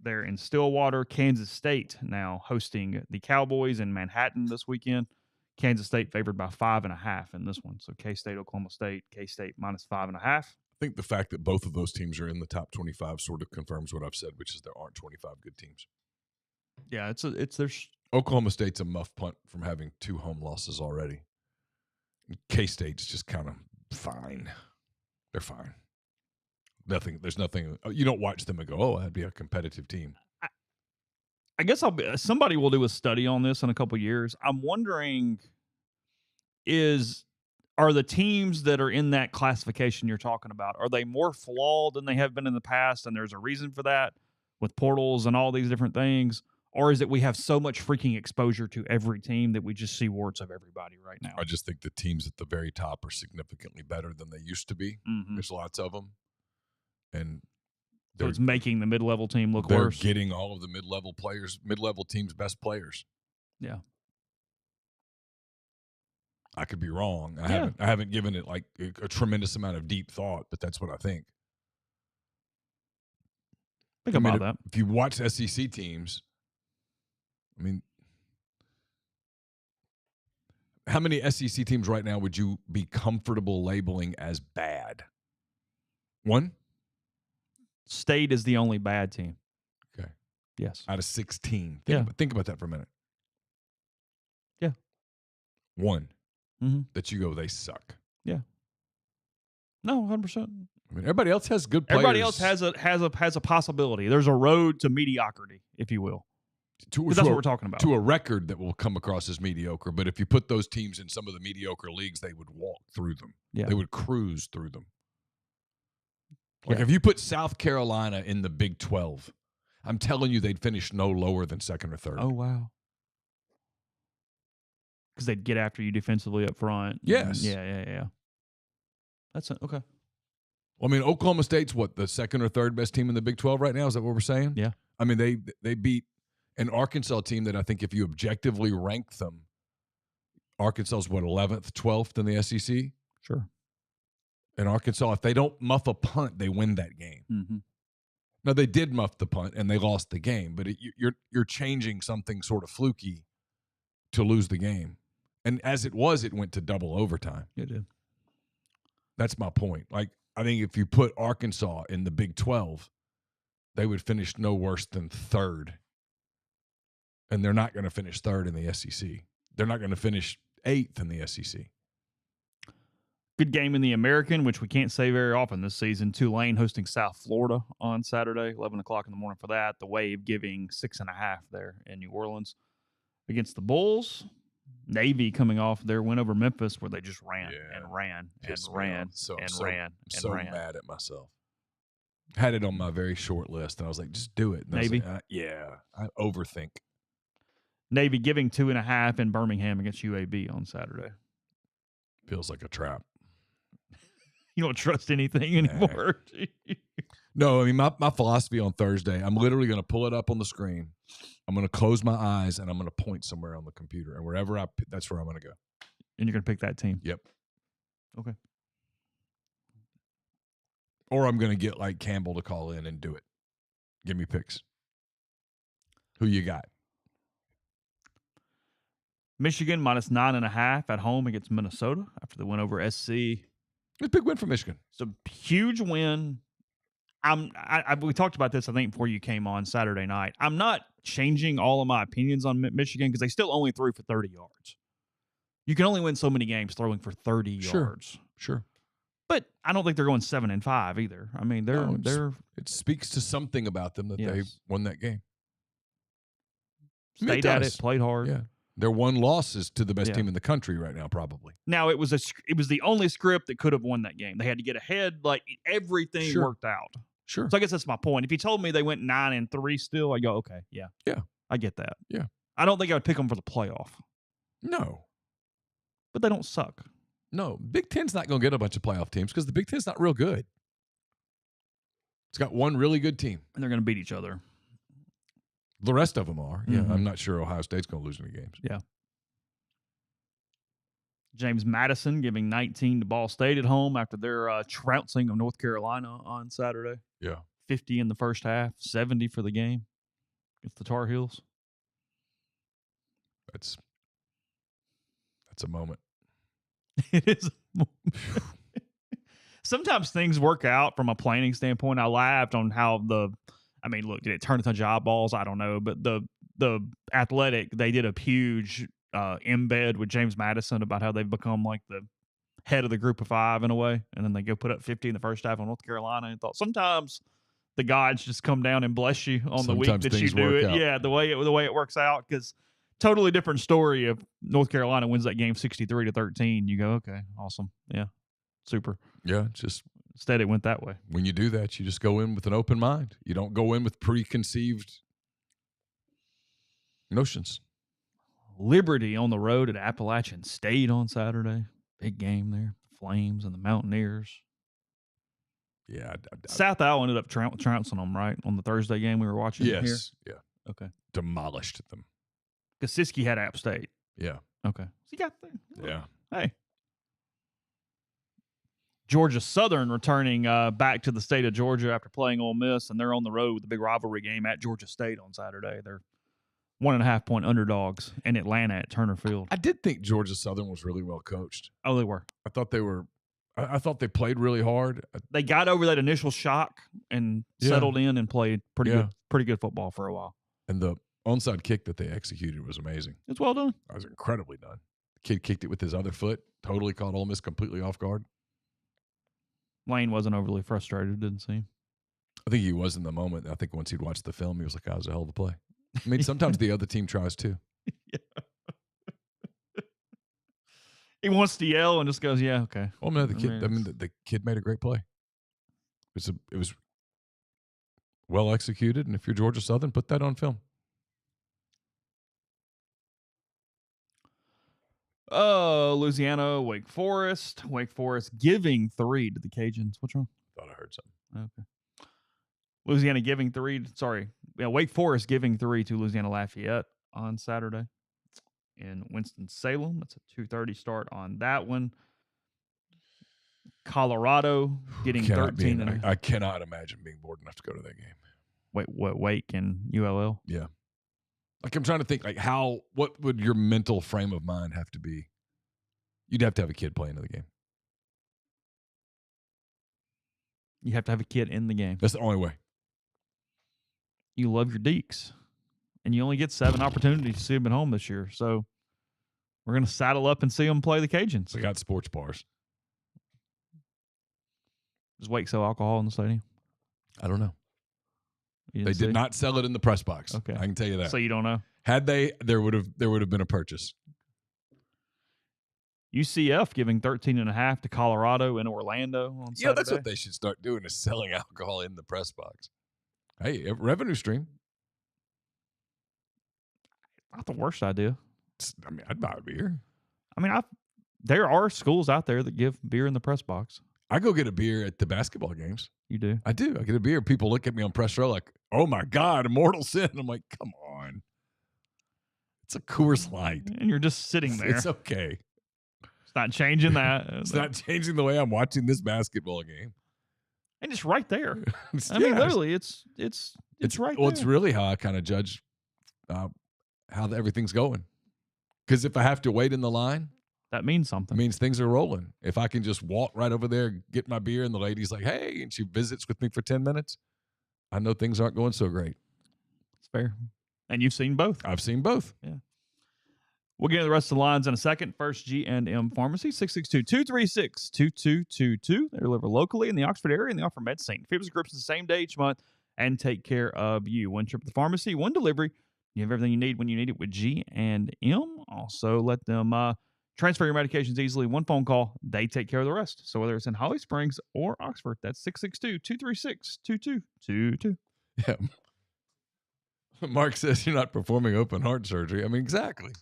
They're in Stillwater. Kansas State now hosting the Cowboys in Manhattan this weekend. Kansas State favored by 5.5 in this one. So K-State, Oklahoma State, K-State minus 5.5. I think the fact that both of those teams are in the top 25 sort of confirms what I've said, which is there aren't 25 good teams. Yeah, there's Oklahoma State's a muff punt from having 2 home losses already. K-State's just kind of fine. They're fine. There's nothing. You don't watch them and go, oh, that'd be a competitive team. I guess somebody will do a study on this in a couple of years. I'm wondering, are the teams that are in that classification you're talking about, are they more flawed than they have been in the past? And there's a reason for that with portals and all these different things. Or is it we have so much freaking exposure to every team that we just see warts of everybody right now? I just think the teams at the very top are significantly better than they used to be. Mm-hmm. There's lots of them. And so it's making the mid-level team look worse. They're getting all of the mid-level players, mid-level teams' best players. Yeah. I could be wrong. I haven't given it like a tremendous amount of deep thought, but that's what I think. Think about that. If you watch SEC teams, I mean, how many SEC teams right now would you be comfortable labeling as bad? 1? State is the only bad team. Okay. Yes. Out of 16. Think about that for a minute. Yeah. 1 mm-hmm. that you go, they suck. Yeah. No, 100%. I mean, everybody else has good players. Everybody else has a possibility. There's a road to mediocrity, if you will. That's what we're talking about. To a record that will come across as mediocre. But if you put those teams in some of the mediocre leagues, they would walk through them. Yeah. They would cruise through them. Like if you put South Carolina in the Big 12, I'm telling you they'd finish no lower than 2nd or 3rd. Oh, wow. Because they'd get after you defensively up front. Yes. Yeah. That's okay. Well, I mean, Oklahoma State's what, the 2nd or 3rd best team in the Big 12 right now? Is that what we're saying? Yeah. I mean, they beat an Arkansas team that I think if you objectively rank them, Arkansas is what, 11th, 12th in the SEC? Sure. And Arkansas, if they don't muff a punt, they win that game. Mm-hmm. Now, they did muff the punt, and they lost the game, but you're changing something sort of fluky to lose the game. And as it was, it went to double overtime. It did. That's my point. Like, I think if you put Arkansas in the Big 12, they would finish no worse than 3rd. And they're not going to finish 3rd in the SEC. They're not going to finish 8th in the SEC. Good game in the American, which we can't say very often this season. Tulane hosting South Florida on Saturday, 11 o'clock in the morning for that. The Wave giving 6.5 there in New Orleans. Against the Bulls, Navy coming off their win over Memphis where they just ran and ran and ran and ran. I'm so mad at myself. Had it on my very short list, and I was like, just do it. And Navy? I overthink. Navy giving 2.5 in Birmingham against UAB on Saturday. Feels like a trap. You don't trust anything anymore. No, I mean, my philosophy on Thursday, I'm literally going to pull it up on the screen. I'm going to close my eyes, and I'm going to point somewhere on the computer. And wherever that's where I'm going to go. And you're going to pick that team? Yep. Okay. Or I'm going to get like Campbell to call in and do it. Give me picks. Who you got? Michigan -9.5 at home against Minnesota after they went over SC. It's a big win for Michigan. It's a huge win. We talked about this, I think, before you came on Saturday night. I'm not changing all of my opinions on Michigan because they still only threw for 30 yards. You can only win so many games throwing for 30 yards. Sure. But I don't think they're going 7-5 either. I mean, it speaks to something about them that they won that game. Stayed at it, played hard. Yeah. Their one loss is to the best team in the country right now, probably. Now, it was the only script that could have won that game. They had to get ahead. Like, everything worked out. Sure. So I guess that's my point. If you told me they went 9-3 still, I'd go, okay, yeah. Yeah. I get that. Yeah. I don't think I would pick them for the playoff. No. But they don't suck. No. Big Ten's not going to get a bunch of playoff teams because the Big Ten's not real good. It's got one really good team. And they're going to beat each other. The rest of them are. Yeah, Mm-hmm. I'm not sure Ohio State's going to lose any games. Yeah. James Madison giving 19 to Ball State at home after their trouncing of North Carolina on Saturday. Yeah. 50 in the first half, 70 for the game against the Tar Heels. That's a moment. It is a moment. Sometimes things work out from a planning standpoint. I laughed on how look, did it turn into job balls? I don't know. But the Athletic, they did a huge embed with James Madison about how they've become like the head of the group of five in a way. And then they go put up 50 in the first half on North Carolina and thought sometimes the gods just come down and bless you on the week that you do it. Yeah, the way it works out, because totally different story if North Carolina wins that game 63-13. You go, okay, awesome. Yeah, super. Yeah, just instead it went that way. When you do that, you just go in with an open mind. You don't go in with preconceived notions. Liberty on the road at Appalachian State on Saturday. Big game there. Flames and the Mountaineers. Yeah. South Al ended up trouncing them, right, on the Thursday game we were watching here? Yeah. Okay. Demolished them. Because Siskey had App State. Yeah. Okay. So you got there. Yeah. Hey. Georgia Southern returning back to the state of Georgia after playing Ole Miss, and they're on the road with the big rivalry game at Georgia State on Saturday. They're 1.5-point underdogs in Atlanta at Turner Field. I did think Georgia Southern was really well coached. Oh, they were. I thought they were. I thought they played really hard. They got over that initial shock and settled in and played pretty good football for a while. And the onside kick that they executed was amazing. It's well done. It was incredibly done. The kid kicked it with his other foot, totally caught Ole Miss completely off guard. Lane wasn't overly frustrated, didn't seem. I think he was in the moment. I think once he'd watched the film, he was like, that was a hell of a play. I mean, sometimes the other team tries too. Yeah. He wants to yell and just goes, yeah, okay. Well, no, the kid made a great play. It was well executed, and if you're Georgia Southern, put that on film. Louisiana, Wake Forest. Wake Forest giving 3 to the Cajuns. What's wrong? Thought I heard something. Okay. Louisiana giving 3. Wake Forest giving 3 to Louisiana Lafayette on Saturday in Winston-Salem. That's a 2:30 start on that one. Colorado getting 13. I cannot imagine being bored enough to go to that game. Wait, what? Wake and ULL? Yeah. Like, I'm trying to think, like, what would your mental frame of mind have to be? You'd have to have a kid playing in the game. You have to have a kid in the game. That's the only way. You love your Deeks. And you only get 7 opportunities to see them at home this year. So we're going to saddle up and see them play the Cajuns. They got sports bars. Does Wake sell alcohol in the stadium? I don't know. They did not sell it in the press box. Okay. I can tell you that. So you don't know? Had they, there would have been a purchase. UCF giving 13.5 to Colorado in Orlando on Saturday. Yeah, that's what they should start doing, is selling alcohol in the press box. Hey, a revenue stream. Not the worst idea. I mean, I'd buy a beer. I mean, there are schools out there that give beer in the press box. I go get a beer at the basketball games. You do? I do. I get a beer. People look at me on press row like, oh, my God, Immortal Sin. I'm like, come on. It's a Coors Light. And you're just sitting there. It's okay. It's not changing that. It's not changing the way I'm watching this basketball game. And it's right there. I mean, literally, it's right there. Well, it's really how I kind of judge how everything's going. Because if I have to wait in the line, that means something. It means things are rolling. If I can just walk right over there, get my beer, and the lady's like, hey, and she visits with me for 10 minutes, I know things aren't going so great. It's fair. And you've seen both. I've seen both. Yeah. We'll get to the rest of the lines in a second. First, G&M Pharmacy, 662-236-2222. They deliver locally in the Oxford area and they offer medicine. Fibs groups the same day each month and take care of you. One trip to the pharmacy, one delivery. You have everything you need when you need it with G&M. Also, let them transfer your medications easily. One phone call, they take care of the rest. So whether it's in Holly Springs or Oxford, that's 662-236-2222. Yeah. Mark says you're not performing open heart surgery. I mean, exactly.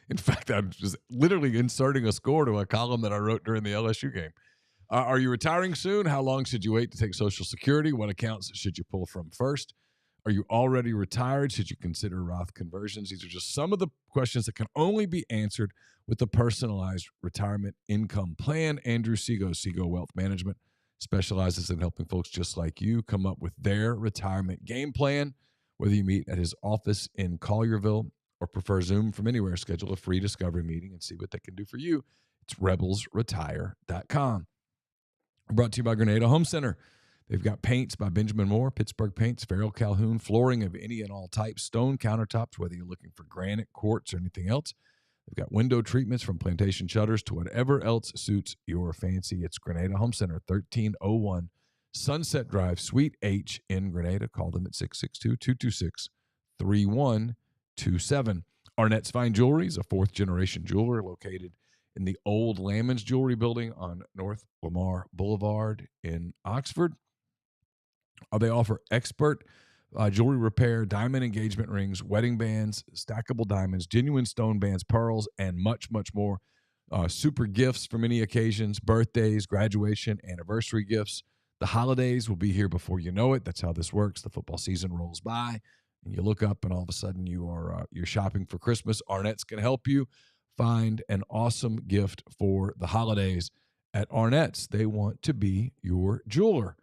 In fact, I'm just literally inserting a score to a column that I wrote during the LSU game. Are you retiring soon? How long should you wait to take Social Security? What accounts should you pull from first? Are you already retired? Should you consider Roth conversions? These are just some of the questions that can only be answered with a personalized retirement income plan. Andrew Sego Wealth Management specializes in helping folks just like you come up with their retirement game plan. Whether you meet at his office in Collierville or prefer Zoom from anywhere, schedule a free discovery meeting and see what they can do for you. It's rebelsretire.com. Brought to you by Grenada Home Center. They've got paints by Benjamin Moore, Pittsburgh Paints, Farrell Calhoun, flooring of any and all types, stone countertops, whether you're looking for granite, quartz, or anything else. They've got window treatments from plantation shutters to whatever else suits your fancy. It's Grenada Home Center, 1301 Sunset Drive, Suite H in Grenada. Call them at 662-226-3127. Arnett's Fine Jewelry is a fourth-generation jeweler located in the old Lamons Jewelry Building on North Lamar Boulevard in Oxford. They offer expert jewelry repair, diamond engagement rings, wedding bands, stackable diamonds, genuine stone bands, pearls, and much, much more. Super gifts for many occasions, birthdays, graduation, anniversary gifts. The holidays will be here before you know it. That's how this works. The football season rolls by, and you look up, and all of a sudden you're shopping for Christmas. Arnett's can help you find an awesome gift for the holidays at Arnett's. They want to be your jeweler.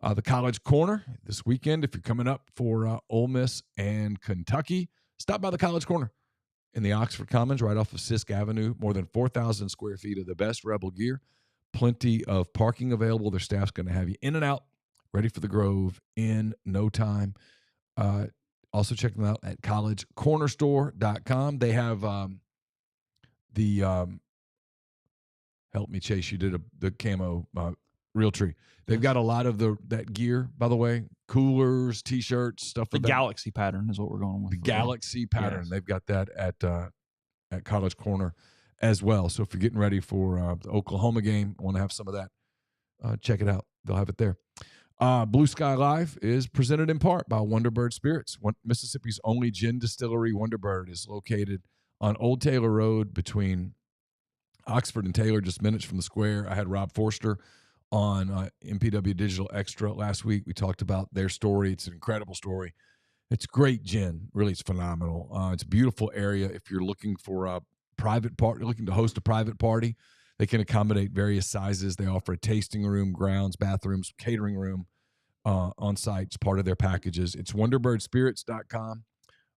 The College Corner this weekend, if you're coming up for Ole Miss and Kentucky, stop by the College Corner in the Oxford Commons right off of Sisk Avenue. More than 4,000 square feet of the best Rebel gear. Plenty of parking available. Their staff's going to have you in and out, ready for the Grove in no time. Also check them out at collegecornerstore.com. They have help me, Chase. You did the camo Realtree. They've got a lot of that gear, by the way, coolers, T-shirts, stuff. The Galaxy pattern is what we're going with. The Galaxy pattern. Yes. They've got that at College Corner as well. So if you're getting ready for the Oklahoma game, want to have some of that, check it out. They'll have it there. BlueSky Live is presented in part by Wonderbird Spirits. Mississippi's only gin distillery, Wonderbird, is located on Old Taylor Road between Oxford and Taylor, just minutes from the square. I had Rob Forster on MPW Digital Extra last week. We talked about their story. It's an incredible story. It's great gin. Really, it's phenomenal. It's a beautiful area. If you're looking for a private party, looking to host a private party, they can accommodate various sizes. They offer a tasting room, grounds, bathrooms, catering room on site. It's part of their packages. It's wonderbirdspirits.com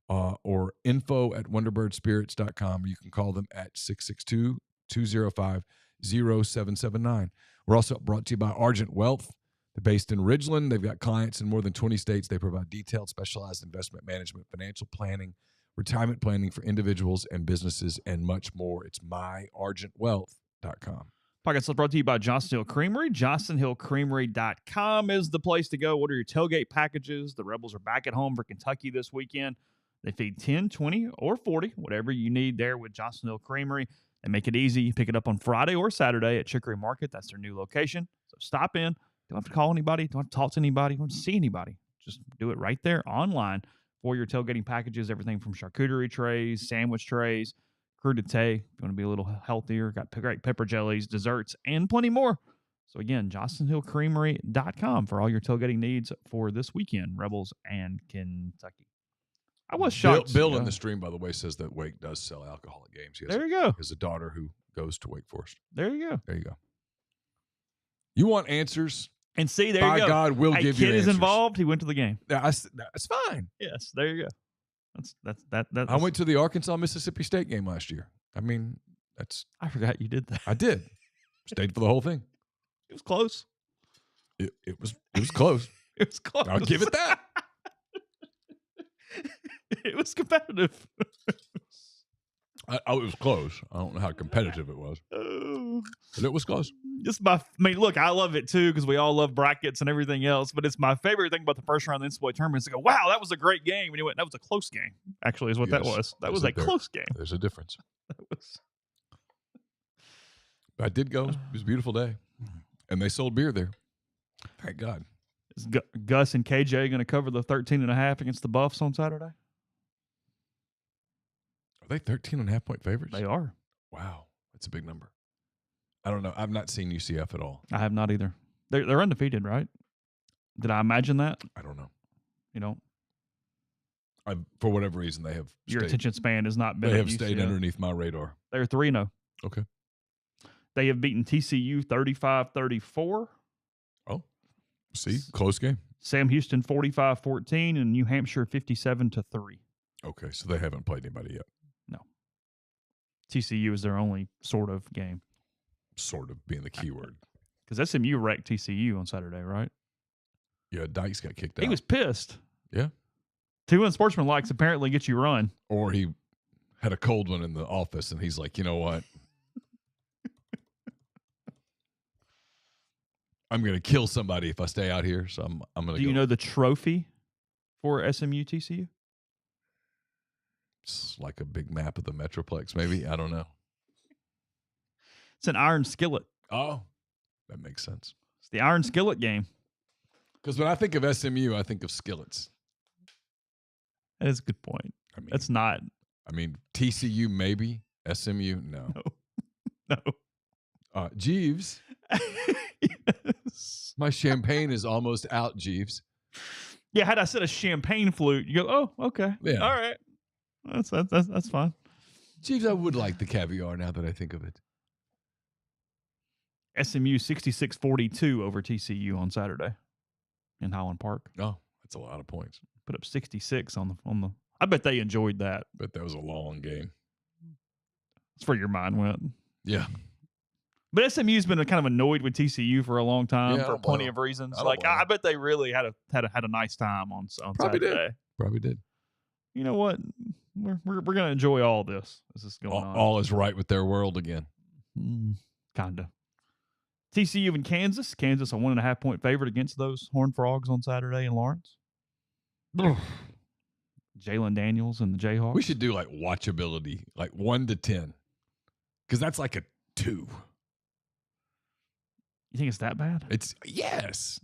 or info@wonderbirdspirits.com. You can call them at 662-205-0779. We're also brought to you by Argent Wealth. They're based in Ridgeland. They've got clients in more than 20 states. They provide detailed, specialized investment management, financial planning, retirement planning for individuals and businesses, and much more. It's myargentwealth.com. Podcast is brought to you by Johnson Hill Creamery. JohnsonHillCreamery.com is the place to go. Order your tailgate packages. The Rebels are back at home for Kentucky this weekend. They feed 10, 20, or 40, whatever you need there with Johnson Hill Creamery. They make it easy. You pick it up on Friday or Saturday at Chicory Market. That's their new location. So stop in. Don't have to call anybody. Don't have to talk to anybody. Don't have to see anybody. Just do it right there online for your tailgating packages. Everything from charcuterie trays, sandwich trays, crudité. If you want to be a little healthier, got great pepper jellies, desserts, and plenty more. So, again, JohnsonHillCreamery.com for all your tailgating needs for this weekend, Rebels and Kentucky. I was shocked. Bill in the stream, by the way, says that Wake does sell alcohol at games. There you go. He has a daughter who goes to Wake Forest. There you go. There you go. You want answers? And see, there by you go. God, we'll give you answers. Kid is involved. He went to the game. That's fine. Yes, there you go. That's I went to the Arkansas-Mississippi State game last year. I mean, I forgot you did that. I did. Stayed for the whole thing. It was close. It was close. It was close. I'll give it that. It was competitive. It was close. I don't know how competitive it was, but it was close. Look, I love it too because we all love brackets and everything else. But it's my favorite thing about the first round of the NCAA tournament is to go, "Wow, that was a great game." And you went, "That was a close game." Actually, is what that was. That was a close game. There's a difference. That was. I did go. It was a beautiful day, and they sold beer there. Thank God. Is Gus and KJ going to cover the 13.5 against the Buffs on Saturday? Are they 13.5-point favorites? They are. Wow, that's a big number. I don't know. I've not seen UCF at all. I have not either. They're undefeated, right? Did I imagine that? I don't know. You know, for whatever reason, they have your attention span has not been. They have stayed underneath my radar. They're 3-0. Okay. They have beaten TCU 35-34. Oh, see, close game. Sam Houston 45-14 and New Hampshire 57-3. Okay, so they haven't played anybody yet. No. TCU is their only sort of game. Sort of being the key word. Because SMU wrecked TCU on Saturday, right? Yeah, Dykes got kicked out. He was pissed. Yeah. 2 unsportsmanlikes apparently get you run. Or he had a cold one in the office, and he's like, you know what? I'm going to kill somebody if I stay out here, so I'm going to go. Do you know the trophy for SMU TCU? It's like a big map of the Metroplex, maybe. I don't know. It's an iron skillet. Oh, that makes sense. It's the iron skillet game. Because when I think of SMU, I think of skillets. That is a good point. I mean, that's not. I mean, TCU maybe. SMU, no. No. Jeeves. Yes. My champagne is almost out, Jeeves. Yeah, had I said a champagne flute, you go, oh, okay. Yeah. All right. That's fine. Jeeves, I would like the caviar now that I think of it. SMU 66-42 over TCU on Saturday in Highland Park. Oh, that's a lot of points. Put up 66 on the. I bet they enjoyed that. But that was a long game. That's where your mind went. Yeah. But SMU's been kind of annoyed with TCU for a long time for plenty of reasons. I bet they really had a nice time on Saturday. Probably did. You know what? We're gonna enjoy all this as this is going on. All is right with their world again. Kinda. TCU and Kansas. Kansas a 1.5-point favorite against those Horned Frogs on Saturday in Lawrence. Jalen Daniels and the Jayhawks. We should do like watchability, like 1 to 10, because that's like a 2. You think it's that bad? Yes.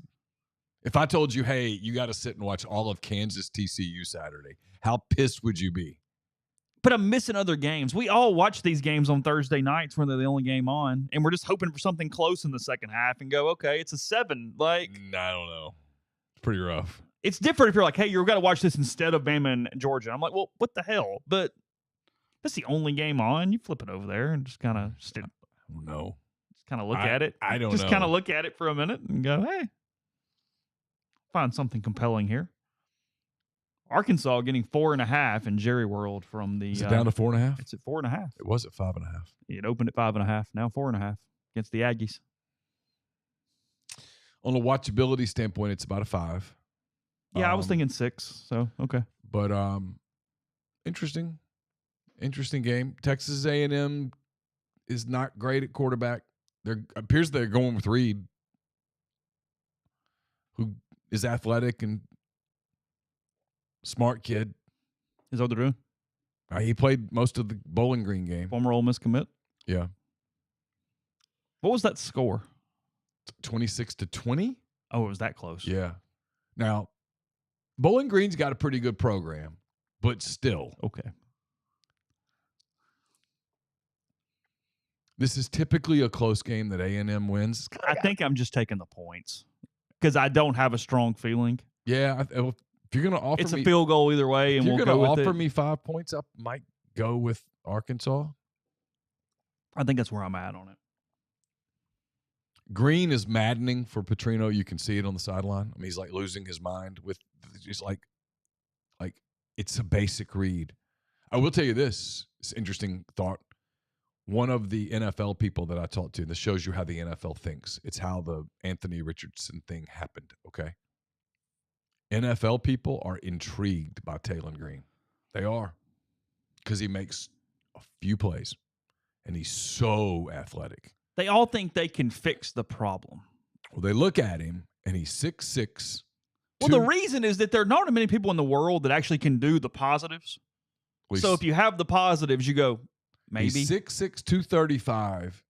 If I told you, hey, you got to sit and watch all of Kansas TCU Saturday, how pissed would you be? But I'm missing other games. We all watch these games on Thursday nights when they're the only game on, and we're just hoping for something close in the second half and go, okay, it's a 7. Like, I don't know. It's pretty rough. It's different if you're like, hey, you've got to watch this instead of Bama and Georgia. I'm like, well, what the hell? But that's the only game on. You flip it over there and just kind of No. Just kind of look at it. I don't know. Just kind of look at it for a minute and go, hey, find something compelling here. Arkansas getting 4.5 in Jerry World from the. Is it down to 4.5? It's at 4.5. It was at 5.5. It opened at 5.5. Now 4.5 against the Aggies. On a watchability standpoint, it's about a 5. Yeah, I was thinking 6. So okay, but interesting game. Texas A&M is not great at quarterback. Appears they're going with Reed, who is athletic and smart kid. Is that what they're doing? He played most of the Bowling Green game. Former Ole Miss commit. Yeah. What was that score? 26-20. Oh, it was that close. Yeah. Now, Bowling Green's got a pretty good program, but still. Okay. This is typically a close game that A&M wins. I think I'm just taking the points because I don't have a strong feeling. Yeah, if you're going to offer It's me a field goal either way, and if you're we'll going go to with offer it. me 5 points, I might go with Arkansas. I think that's where I'm at on it. Green is maddening for Petrino. You can see it on the sideline. I mean, he's like losing his mind with just like it's a basic read. I will tell you this. It's an interesting thought. One of the NFL people that I talked to, this shows you how the NFL thinks. It's how the Anthony Richardson thing happened, okay? NFL people are intrigued by Taylon Green. They are. Because he makes a few plays, and he's so athletic. They all think they can fix the problem. Well, they look at him, and he's 6'6". Well, the reason is that there are not many people in the world that actually can do the positives. So if you have the positives, you go, maybe. He's 6'6", 235,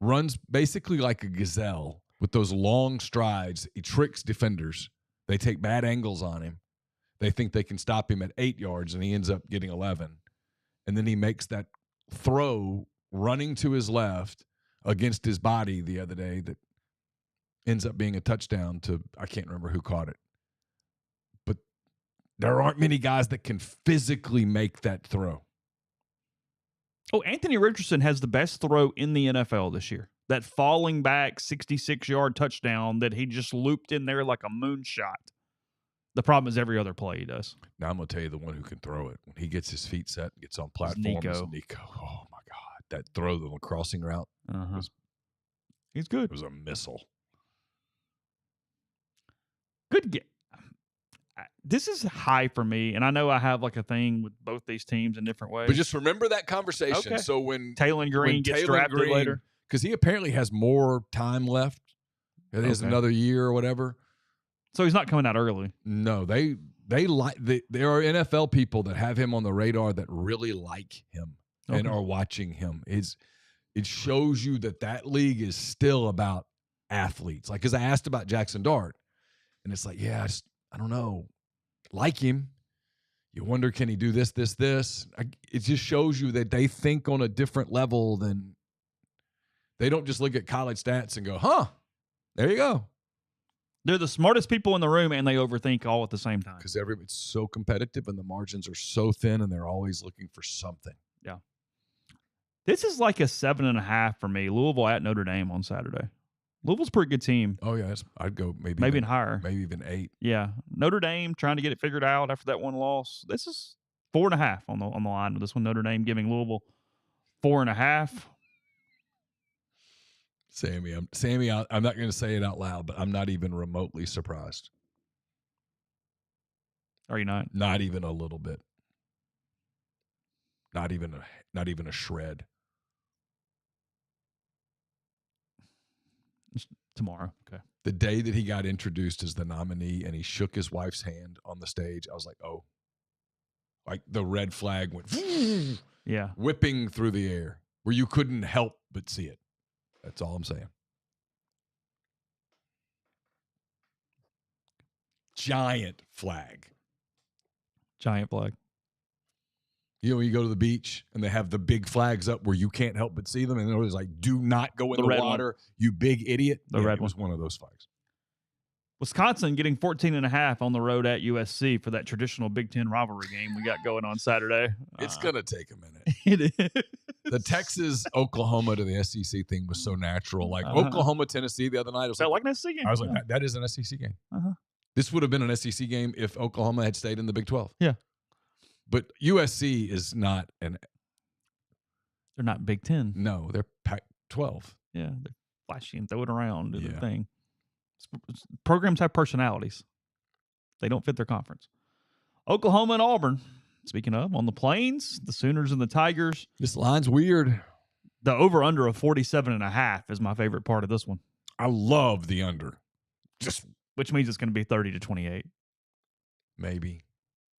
runs basically like a gazelle with those long strides. He tricks defenders. They take bad angles on him. They think they can stop him at 8 yards, and he ends up getting 11. And then he makes that throw running to his left against his body the other day that ends up being a touchdown to, I can't remember who caught it. But there aren't many guys that can physically make that throw. Oh, Anthony Richardson has the best throw in the NFL this year. That falling back 66-yard touchdown that he just looped in there like a moonshot. The problem is every other play he does. Now I'm going to tell you the one who can throw it. When he gets his feet set and gets on platform, is Nico. Oh, my God. That throw, the crossing route, he's good. It was a missile. Good game. This is high for me, and I know I have like a thing with both these teams in different ways. But just remember that conversation. Okay. So when Taylon Green gets drafted later. Because he apparently has more time left. He has another year or whatever. So he's not coming out early. No, there are NFL people that have him on the radar that really like him and are watching him. It shows you that league is still about athletes. Like, because I asked about Jackson Dart, and it's like, yeah, I don't know. Like him. You wonder, can he do this, this, this? It just shows you that they think on a different level than they don't just look at college stats and go, huh, there you go. They're the smartest people in the room, and they overthink all at the same time. Because it's so competitive, and the margins are so thin, and they're always looking for something. Yeah. This is like a 7.5 for me. Louisville at Notre Dame on Saturday. Louisville's a pretty good team. Oh, yeah. I'd go maybe even higher. Maybe even 8. Yeah. Notre Dame trying to get it figured out after that one loss. This is 4.5 on the line with this one. Notre Dame giving Louisville 4.5. Sammy, I'm not going to say it out loud, but I'm not even remotely surprised. Are you not? Not even a little bit. Not even a shred. It's tomorrow. Okay. The day that he got introduced as the nominee and he shook his wife's hand on the stage, I was like, oh. Like the red flag went whipping through the air where you couldn't help but see it. That's all I'm saying. Giant flag. Giant flag. You know, when you go to the beach and they have the big flags up where you can't help but see them, and it's like, do not go in the water, you big idiot. The red was one of those flags. Wisconsin getting 14.5 on the road at USC for that traditional Big Ten rivalry game we got going on Saturday. It's going to take a minute. It is. The Texas-Oklahoma to the SEC thing was so natural. Like Oklahoma-Tennessee the other night. It was like an SEC game. I was like, that is an SEC game. This would have been an SEC game if Oklahoma had stayed in the Big 12. Yeah. But USC is not they're not Big Ten. No, they're Pac-12. Yeah, they're flashy and throw it around and the thing. Programs have personalities. They don't fit their conference. Oklahoma and Auburn. Speaking of, on the Plains, the Sooners and the Tigers. This line's weird. The over-under of 47.5 is my favorite part of this one. I love the under. Which means it's going to be 30-28. Maybe.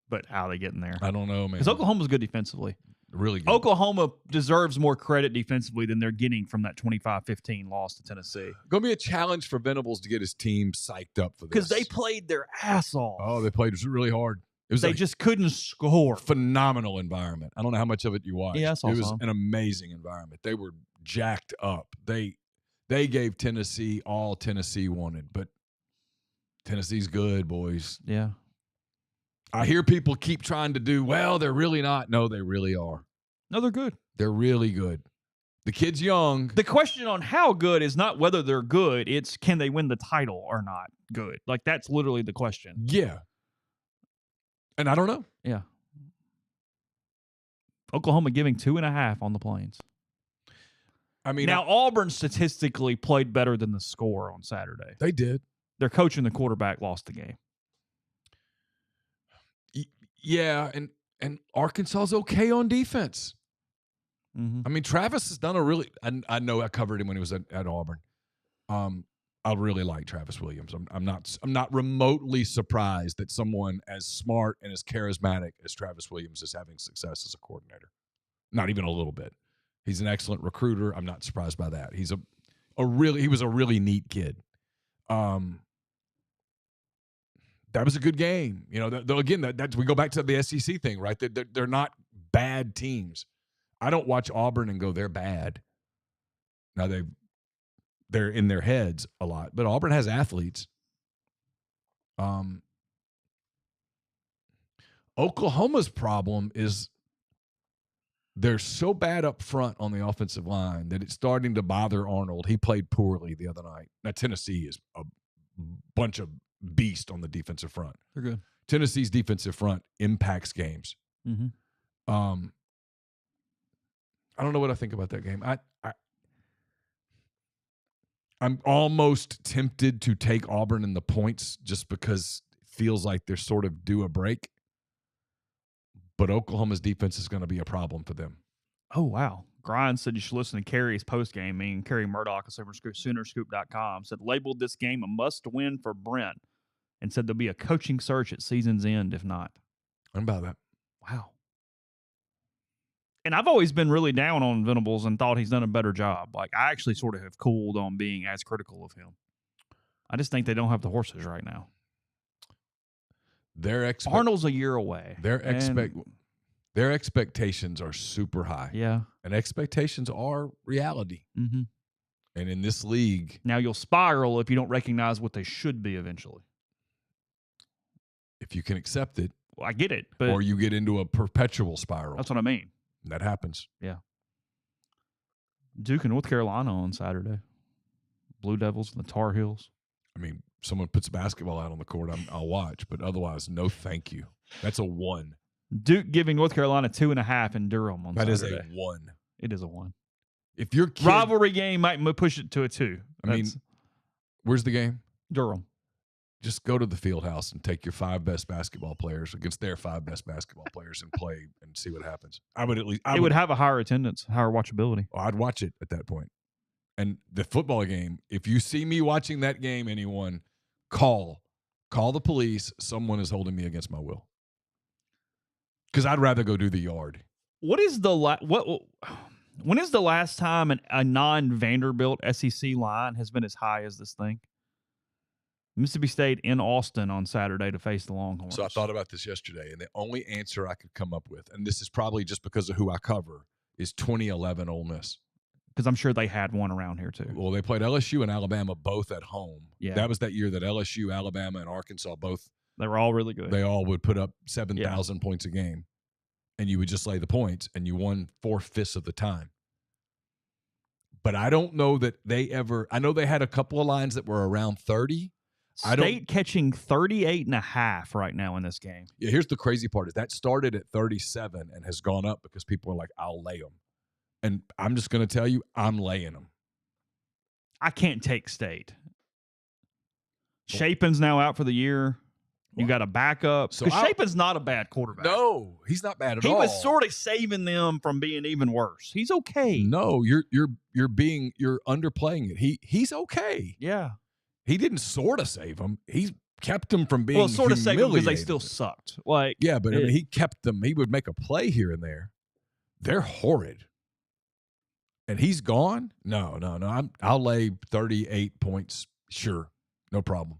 But how are they getting there? I don't know, man. Because Oklahoma's good defensively. Really good. Oklahoma deserves more credit defensively than they're getting from that 25-15 loss to Tennessee. Going to be a challenge for Venables to get his team psyched up for this. Because they played their ass off. Oh, they played really hard. They just couldn't score. Phenomenal environment. I don't know how much of it you watched. Yeah, I saw It was some. an amazing environment. They were jacked up. They gave Tennessee all Tennessee wanted, but Tennessee's good, boys. Yeah. I hear people keep trying to do, well, they're really not. No, they really are. No, they're good. They're really good. The kid's young. The question on how good is not whether they're good. It's can they win the title or not good. Like, that's literally the question. Yeah. And I don't know. Yeah. Oklahoma giving 2.5 on the Plains. I mean, now, Auburn statistically played better than the score on Saturday. They did. Their coach and the quarterback lost the game. Yeah, and Arkansas's okay on defense. Mm-hmm. I mean, Travis has done a really – I know I covered him when he was at Auburn. I really like Travis Williams. I'm not remotely surprised that someone as smart and as charismatic as Travis Williams is having success as a coordinator. Not even a little bit. He's an excellent recruiter. I'm not surprised by that. He was a really neat kid. That was a good game. You know, again, that's we go back to the SEC thing, right? They're not bad teams. I don't watch Auburn and go, they're bad. Now they're in their heads a lot, but Auburn has athletes. Oklahoma's problem is they're so bad up front on the offensive line that it's starting to bother Arnold. He played poorly the other night. Now, Tennessee is a bunch of beast on the defensive front. They're good. Tennessee's defensive front impacts games. Mm-hmm. I don't know what I think about that game. I'm almost tempted to take Auburn in the points just because it feels like they're sort of due a break. But Oklahoma's defense is going to be a problem for them. Oh, wow. Grind said you should listen to Kerry's postgame meeting. Kerry Murdoch of Soonerscoop.com said labeled this game a must-win for Brent and said there'll be a coaching search at season's end if not. I'm about that. Wow. And I've always been really down on Venables and thought he's done a better job. Like, I actually sort of have cooled on being as critical of him. I just think they don't have the horses right now. Arnold's a year away. Their expectations are super high. Yeah. And expectations are reality. Mm-hmm. And in this league. Now you'll spiral if you don't recognize what they should be eventually. If you can accept it. Well, I get it. But or you get into a perpetual spiral. That's what I mean. That happens. Yeah. Duke and North Carolina on Saturday. Blue Devils and the Tar Heels. I mean, someone puts basketball out on the court, I'll watch. But otherwise, no thank you. That's a 1. Duke giving North Carolina 2.5 in Durham on Saturday. That is a 1. It is a 1. If your kid, rivalry game might push it to a 2. I mean, where's the game? Durham. Just go to the field house and take your 5 best basketball players against their 5 best basketball players and play and see what happens. It would have a higher attendance, higher watchability. I'd watch it at that point. And the football game, if you see me watching that game, anyone, call the police. Someone is holding me against my will. Because I'd rather go do the yard. When is the last time a non-Vanderbilt SEC line has been as high as this thing? Mississippi State in Austin on Saturday to face the Longhorns. So I thought about this yesterday, and the only answer I could come up with, and this is probably just because of who I cover, is 2011 Ole Miss. Because I'm sure they had one around here too. Well, they played LSU and Alabama both at home. Yeah. That was that year that LSU, Alabama, and Arkansas both. They were all really good. They all would put up 7,000 points a game, and you would just lay the points, and you won 4/5 of the time. But I don't know that they ever – I know they had a couple of lines that were around 30. State catching 38.5 right now in this game. Yeah, here's the crazy part is that started at 37 and has gone up because people are like, I'll lay them. And I'm just going to tell you, I'm laying them. I can't take State. Chapin's now out for the year. You got a backup. Because Chapin's not a bad quarterback. No, he's not bad at all. He was sort of saving them from being even worse. He's okay. No, you're underplaying it. He's okay. Yeah. He didn't sort of save them. He kept them from being sort of saved them because they humiliated. still sucked. Like, yeah, but I mean, he kept them. He would make a play here and there. They're horrid. And he's gone? No. I'll lay 38 points. Sure. No problem.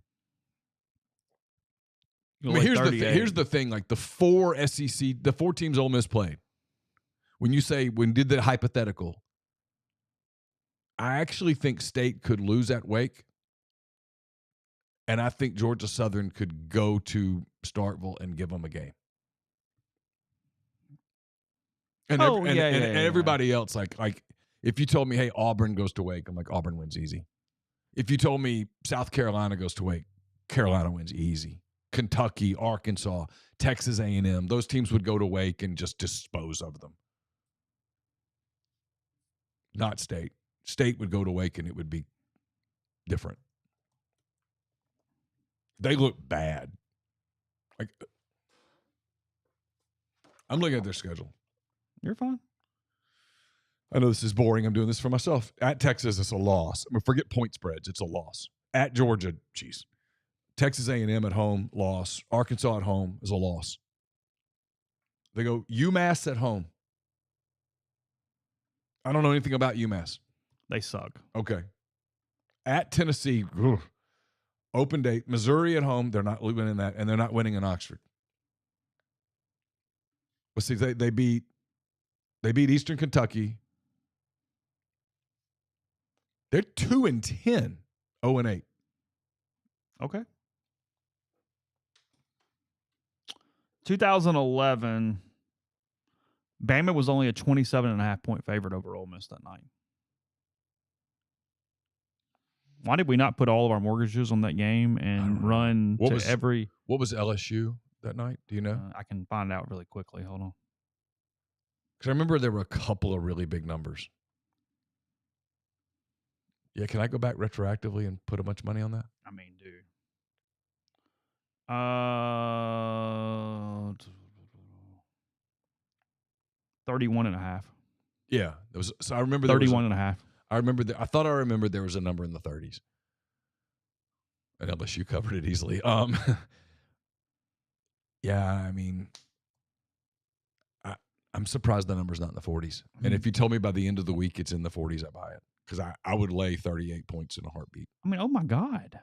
I mean, here's the thing. Like the 4 teams Ole Miss played. When did the hypothetical, I actually think State could lose at Wake, and I think Georgia Southern could go to Starkville and give them a game. And everybody else, like if you told me, hey, Auburn goes to Wake, I'm like, Auburn wins easy. If you told me South Carolina goes to Wake, Carolina wins easy. Kentucky, Arkansas, Texas A&M, those teams would go to Wake and just dispose of them. Not State. State would go to Wake and it would be different. They look bad. Like, I'm looking at their schedule. You're fine. I know this is boring. I'm doing this for myself. At Texas, it's a loss. I mean, forget point spreads. It's a loss. At Georgia, geez. Texas A&M at home, loss. Arkansas at home is a loss. They go UMass at home. I don't know anything about UMass. They suck. Okay. At Tennessee, open date. Missouri at home, they're not winning that, and they're not winning in Oxford. But see, they beat Eastern Kentucky. They're 2-10, 0-8. Okay. 2011, Bama was only a 27.5-point favorite over Ole Miss that night. Why did we not put all of our mortgages on that game and run every... What was LSU that night? Do you know? I can find out really quickly. Hold on. Because I remember there were a couple of really big numbers. Yeah, can I go back retroactively and put a bunch of money on that? I mean, dude. 31.5. Yeah, there was. So I remember 31.5. I remember. I thought I remembered there was a number in the 30s, and LSU covered it easily. Yeah, I mean, I'm surprised the number's not in the 40s. And if you told me by the end of the week it's in the 40s, I buy it because I would lay 38 points in a heartbeat. I mean, oh my God.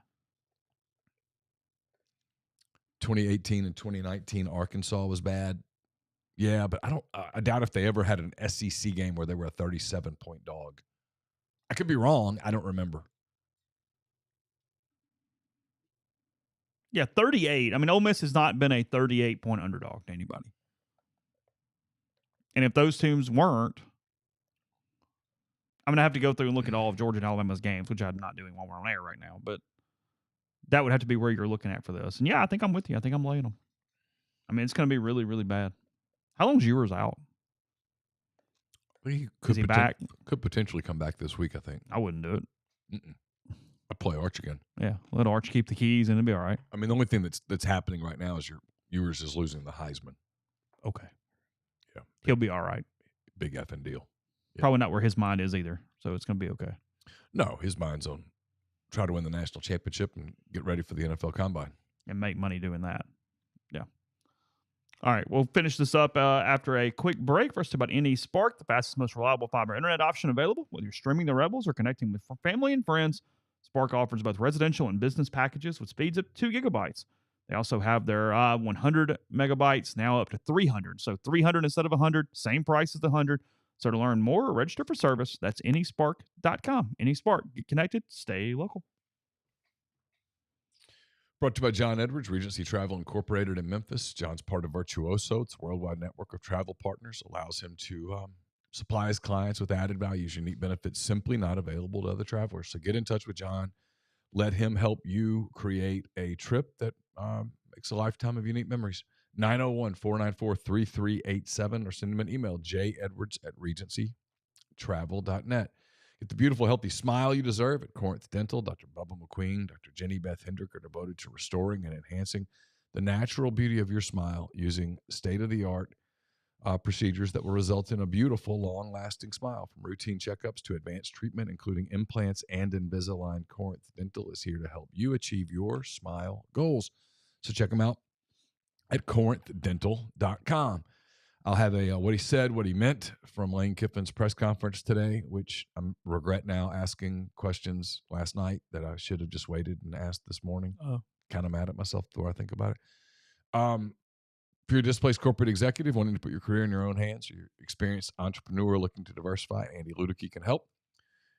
2018 and 2019, Arkansas was bad. Yeah, but I doubt if they ever had an SEC game where they were a 37-point dog. I could be wrong. I don't remember. Yeah, 38. I mean, Ole Miss has not been a 38-point underdog to anybody. And if those teams weren't, I'm going to have to go through and look at all of Georgia and Alabama's games, which I'm not doing while we're on air right now. But that would have to be where you're looking at for this. And, yeah, I think I'm with you. I think I'm laying them. I mean, it's going to be really, really bad. How long's Ewers out? Is he back? Could potentially come back this week, I think. I wouldn't do it. I'd play Arch again. Yeah, let Arch keep the keys and it'll be all right. I mean, the only thing that's happening right now is Ewers is losing the Heisman. Okay. Yeah. He'll be all right. Big effing deal. Yeah. Probably not where his mind is either, so it's going to be okay. No, his mind's on try to win the national championship and get ready for the NFL Combine. And make money doing that. Yeah. All right, we'll finish this up after a quick break. First, about NE Spark, the fastest, most reliable fiber internet option available. Whether you're streaming the Rebels or connecting with family and friends, Spark offers both residential and business packages with speeds up to 2 gigabytes. They also have their 100 megabytes, now up to 300. So 300 instead of 100, same price as the 100. So to learn more or register for service, that's nespark.com. NeSpark, get connected, stay local. Brought to you by John Edwards, Regency Travel Incorporated in Memphis. John's part of Virtuoso. It's a worldwide network of travel partners. Allows him to supply his clients with added values, unique benefits simply not available to other travelers. So get in touch with John. Let him help you create a trip that makes a lifetime of unique memories. 901-494-3387 or send him an email, jedwards@regencytravel.net. Get the beautiful, healthy smile you deserve at Corinth Dental. Dr. Bubba McQueen, Dr. Jenny Beth Hendrick are devoted to restoring and enhancing the natural beauty of your smile using state-of-the-art procedures that will result in a beautiful, long-lasting smile. From routine checkups to advanced treatment, including implants and Invisalign, Corinth Dental is here to help you achieve your smile goals. So check them out at corinthdental.com. I'll have a what he said, what he meant from Lane Kiffin's press conference today, which I regret now asking questions last night that I should have just waited and asked this morning. Kind of mad at myself the more I think about it. If you're a displaced corporate executive wanting to put your career in your own hands, or you're an experienced entrepreneur looking to diversify, Andy Ludicky can help.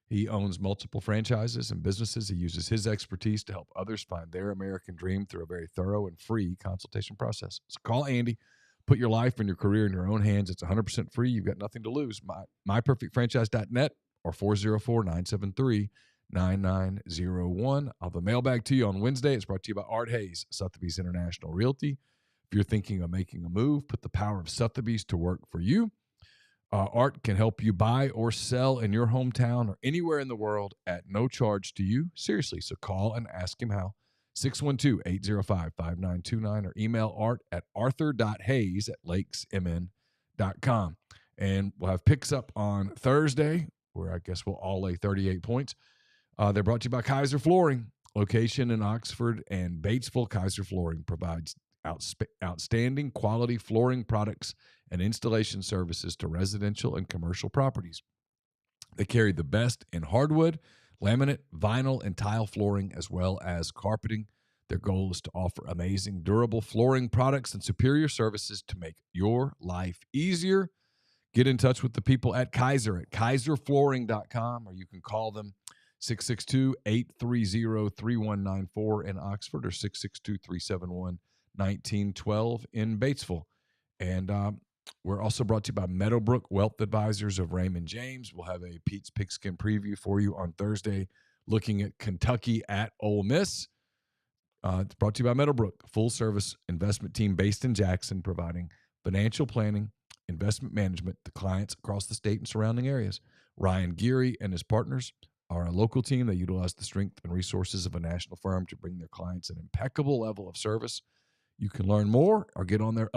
He owns multiple franchises and businesses. He uses his expertise to help others find their American dream through a very thorough and free consultation process. So call Andy. Put your life and your career in your own hands. It's 100% free. You've got nothing to lose. MyPerfectFranchise.net or 404-973-9901. I'll have a mailbag to you on Wednesday. It's brought to you by Art Hayes, Sotheby's International Realty. If you're thinking of making a move, put the power of Sotheby's to work for you. Art can help you buy or sell in your hometown or anywhere in the world at no charge to you. Seriously, so call and ask him how. 612-805-5929 or email art at arthur.hayes@lakesmn.com. And we'll have picks up on Thursday, where I guess we'll all lay 38 points. They're brought to you by Kaiser Flooring. Location in Oxford and Batesville, Kaiser Flooring provides outstanding quality flooring products and installation services to residential and commercial properties. They carry the best in hardwood, laminate, vinyl, and tile flooring, as well as carpeting. Their goal is to offer amazing, durable flooring products and superior services to make your life easier. Get in touch with the people at Kaiser at kaiserflooring.com, or you can call them 662-830-3194 in Oxford or 662-371-1912 in Batesville. And we're also brought to you by Meadowbrook Wealth Advisors of Raymond James. We'll have a Pete's Pigskin preview for you on Thursday, looking at Kentucky at Ole Miss. It's brought to you by Meadowbrook, a full-service investment team based in Jackson, providing financial planning, investment management to clients across the state and surrounding areas. Ryan Geary and his partners are a local team that utilize the strength and resources of a national firm to bring their clients an impeccable level of service. You can learn more or get on their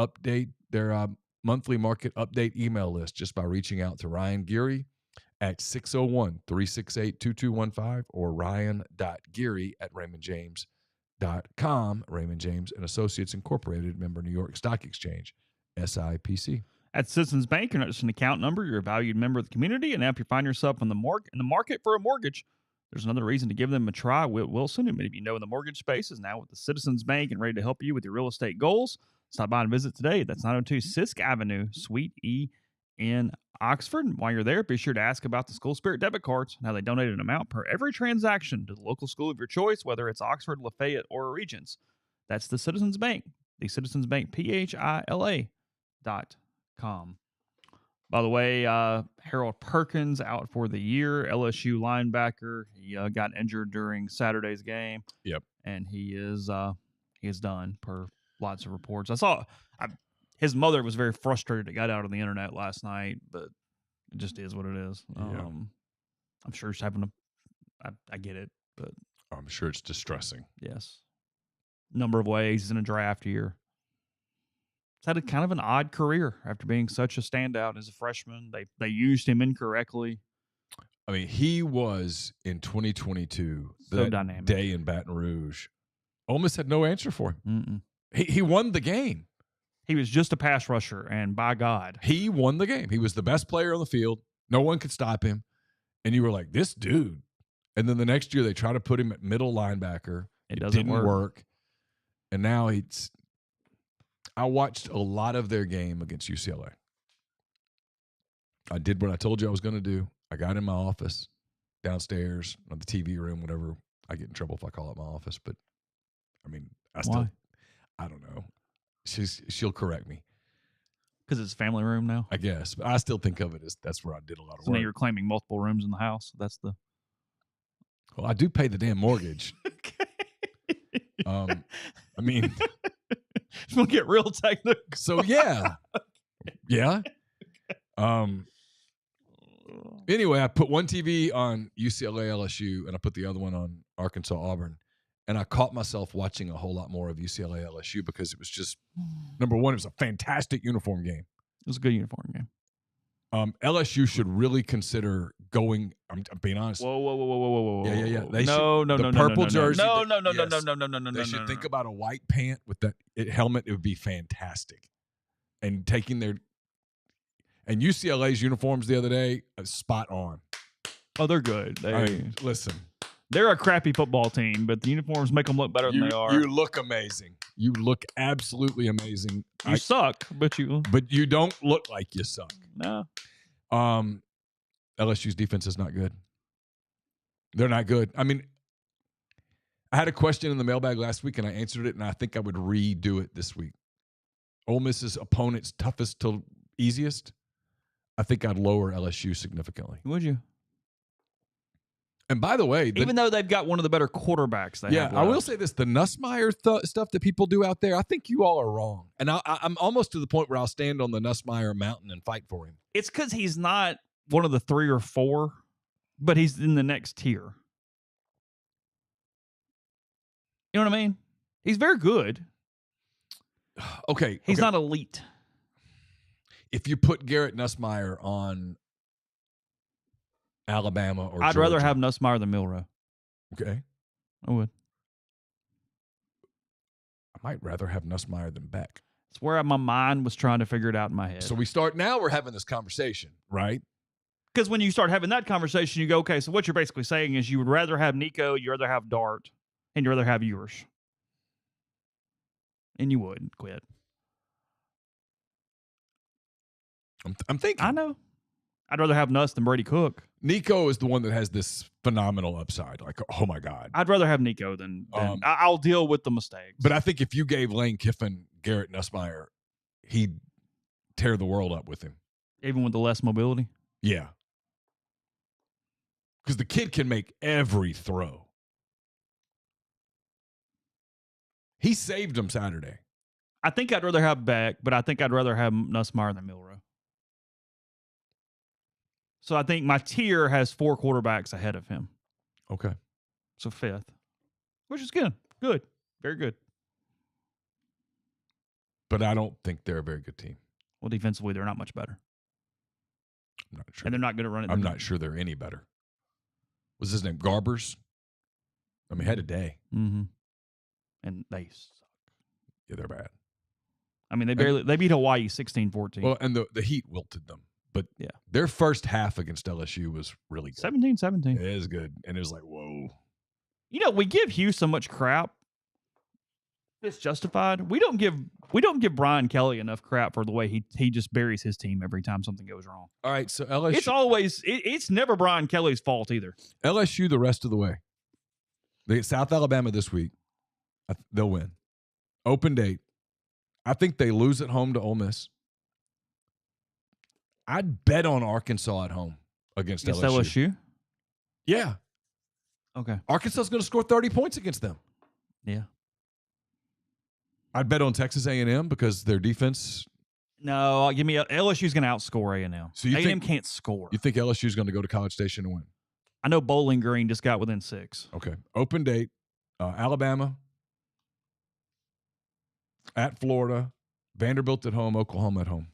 monthly market update email list just by reaching out to Ryan Geary at 601-368-2215 or ryan.geary@raymondjames.com. Raymond James and Associates Incorporated, member New York Stock Exchange, SIPC. At Citizens Bank, you're not just an account number, you're a valued member of the community, and now if you find yourself in the market for a mortgage, there's another reason to give them a try. Whit Wilson, who many of you know in the mortgage space, is now with the Citizens Bank and ready to help you with your real estate goals. Stop by and visit today. That's 902 Sisk Avenue, Suite E in Oxford. And while you're there, be sure to ask about the School Spirit debit cards and how they donate an amount per every transaction to the local school of your choice, whether it's Oxford, Lafayette, or Regents. That's the Citizens Bank, the Citizens Bank, PHILA.com. By the way, Harold Perkins out for the year, LSU linebacker. He got injured during Saturday's game. Yep. And he is done per lots of reports. His mother was very frustrated. It got out on the internet last night, but it just is what it is. Yeah. I'm sure she's having I get it, but I'm sure it's distressing. Yes. Number of ways. He's in a draft year. He's had a kind of an odd career after being such a standout as a freshman. They used him incorrectly. I mean, he was in 2022, so dynamic day in Baton Rouge. Ole Miss had no answer for him. Mm-mm. He won the game. He was just a pass rusher, and by God, he won the game. He was the best player on the field. No one could stop him. And you were like, this dude. And then the next year they try to put him at middle linebacker. It didn't work. And now I watched a lot of their game against UCLA. I did what I told you I was going to do. I got in my office downstairs, or the TV room, whatever. I get in trouble if I call it my office, but I mean, I don't know. She'll correct me. Because it's family room now? I guess. But I still think of it as that's where I did a lot of so work. Now you're claiming multiple rooms in the house. Well, I do pay the damn mortgage. Okay. I mean, it's going to get real technical. So, yeah. Yeah. Anyway, I put one TV on UCLA LSU and I put the other one on Arkansas Auburn. And I caught myself watching a whole lot more of UCLA LSU because it was just, number one, it was a fantastic uniform game. It was a good uniform game. LSU should really consider going. I'm being honest. Whoa. Yeah. The purple jersey. No. They should think about a white pant with that helmet. It would be fantastic. And taking and UCLA's uniforms the other day, spot on. Oh, they're good. Listen. They're a crappy football team, but the uniforms make them look better than they are. You look amazing. You look absolutely amazing. You suck, but you don't look like you suck. No. LSU's defense is not good. They're not good. I mean, I had a question in the mailbag last week, and I answered it, and I think I would redo it this week. Ole Miss's opponent's toughest to easiest, I think I'd lower LSU significantly. Would you? And by the way, even though they've got one of the better quarterbacks they have left. I will say this, the Nussmeier stuff that people do out there, I think you all are wrong. And I'm almost to the point where I'll stand on the Nussmeier mountain and fight for him. It's because he's not one of the 3 or 4, but he's in the next tier. You know what I mean? He's very good. Okay. He's not elite. If you put Garrett Nussmeier on Alabama or I'd Georgia, rather have Nussmeier than Milroe. Okay. I would. I might rather have Nussmeier than Beck. It's where my mind was trying to figure it out in my head. So we're having this conversation, right? Because when you start having that conversation, you go, okay, so what you're basically saying is you would rather have Nico, you'd rather have Dart, and you'd rather have Ewers. And you would quit. I'm thinking. I know. I'd rather have Nuss than Brady Cook. Nico is the one that has this phenomenal upside. Like, oh my God. I'd rather have Nico than I'll deal with the mistakes. But I think if you gave Lane Kiffin Garrett Nussmeier, he'd tear the world up with him. Even with the less mobility? Yeah. Because the kid can make every throw. He saved him Saturday. I think I'd rather have Beck, but I think I'd rather have Nussmeier than Milroe. So I think my tier has 4 quarterbacks ahead of him. Okay. So 5th, which is good. Good. Very good. But I don't think they're a very good team. Well, defensively, they're not much better. I'm not sure. And they're not good at running. I'm not sure they're any better. What's his name? Garbers? I mean, had a day. Mm-hmm. And they suck. Yeah, they're bad. I mean, they beat Hawaii 16-14. Well, and the Heat wilted them. But yeah, their first half against LSU was really good. 17-17. It is good. And it was like, whoa. You know, we give Hugh so much crap. It's justified. We don't give Brian Kelly enough crap for the way he just buries his team every time something goes wrong. All right, so LSU. It's always it's never Brian Kelly's fault either. LSU the rest of the way. They get South Alabama this week. They'll win. Open date. I think they lose at home to Ole Miss. I'd bet on Arkansas at home against LSU. Yeah. Okay. Arkansas is going to score 30 points against them. Yeah. I'd bet on Texas A&M because their defense. No, give me LSU's going to outscore A&M. So A&M can't score. You think LSU's going to go to College Station and win? I know Bowling Green just got within 6. Okay. Open date. Alabama at Florida, Vanderbilt at home, Oklahoma at home.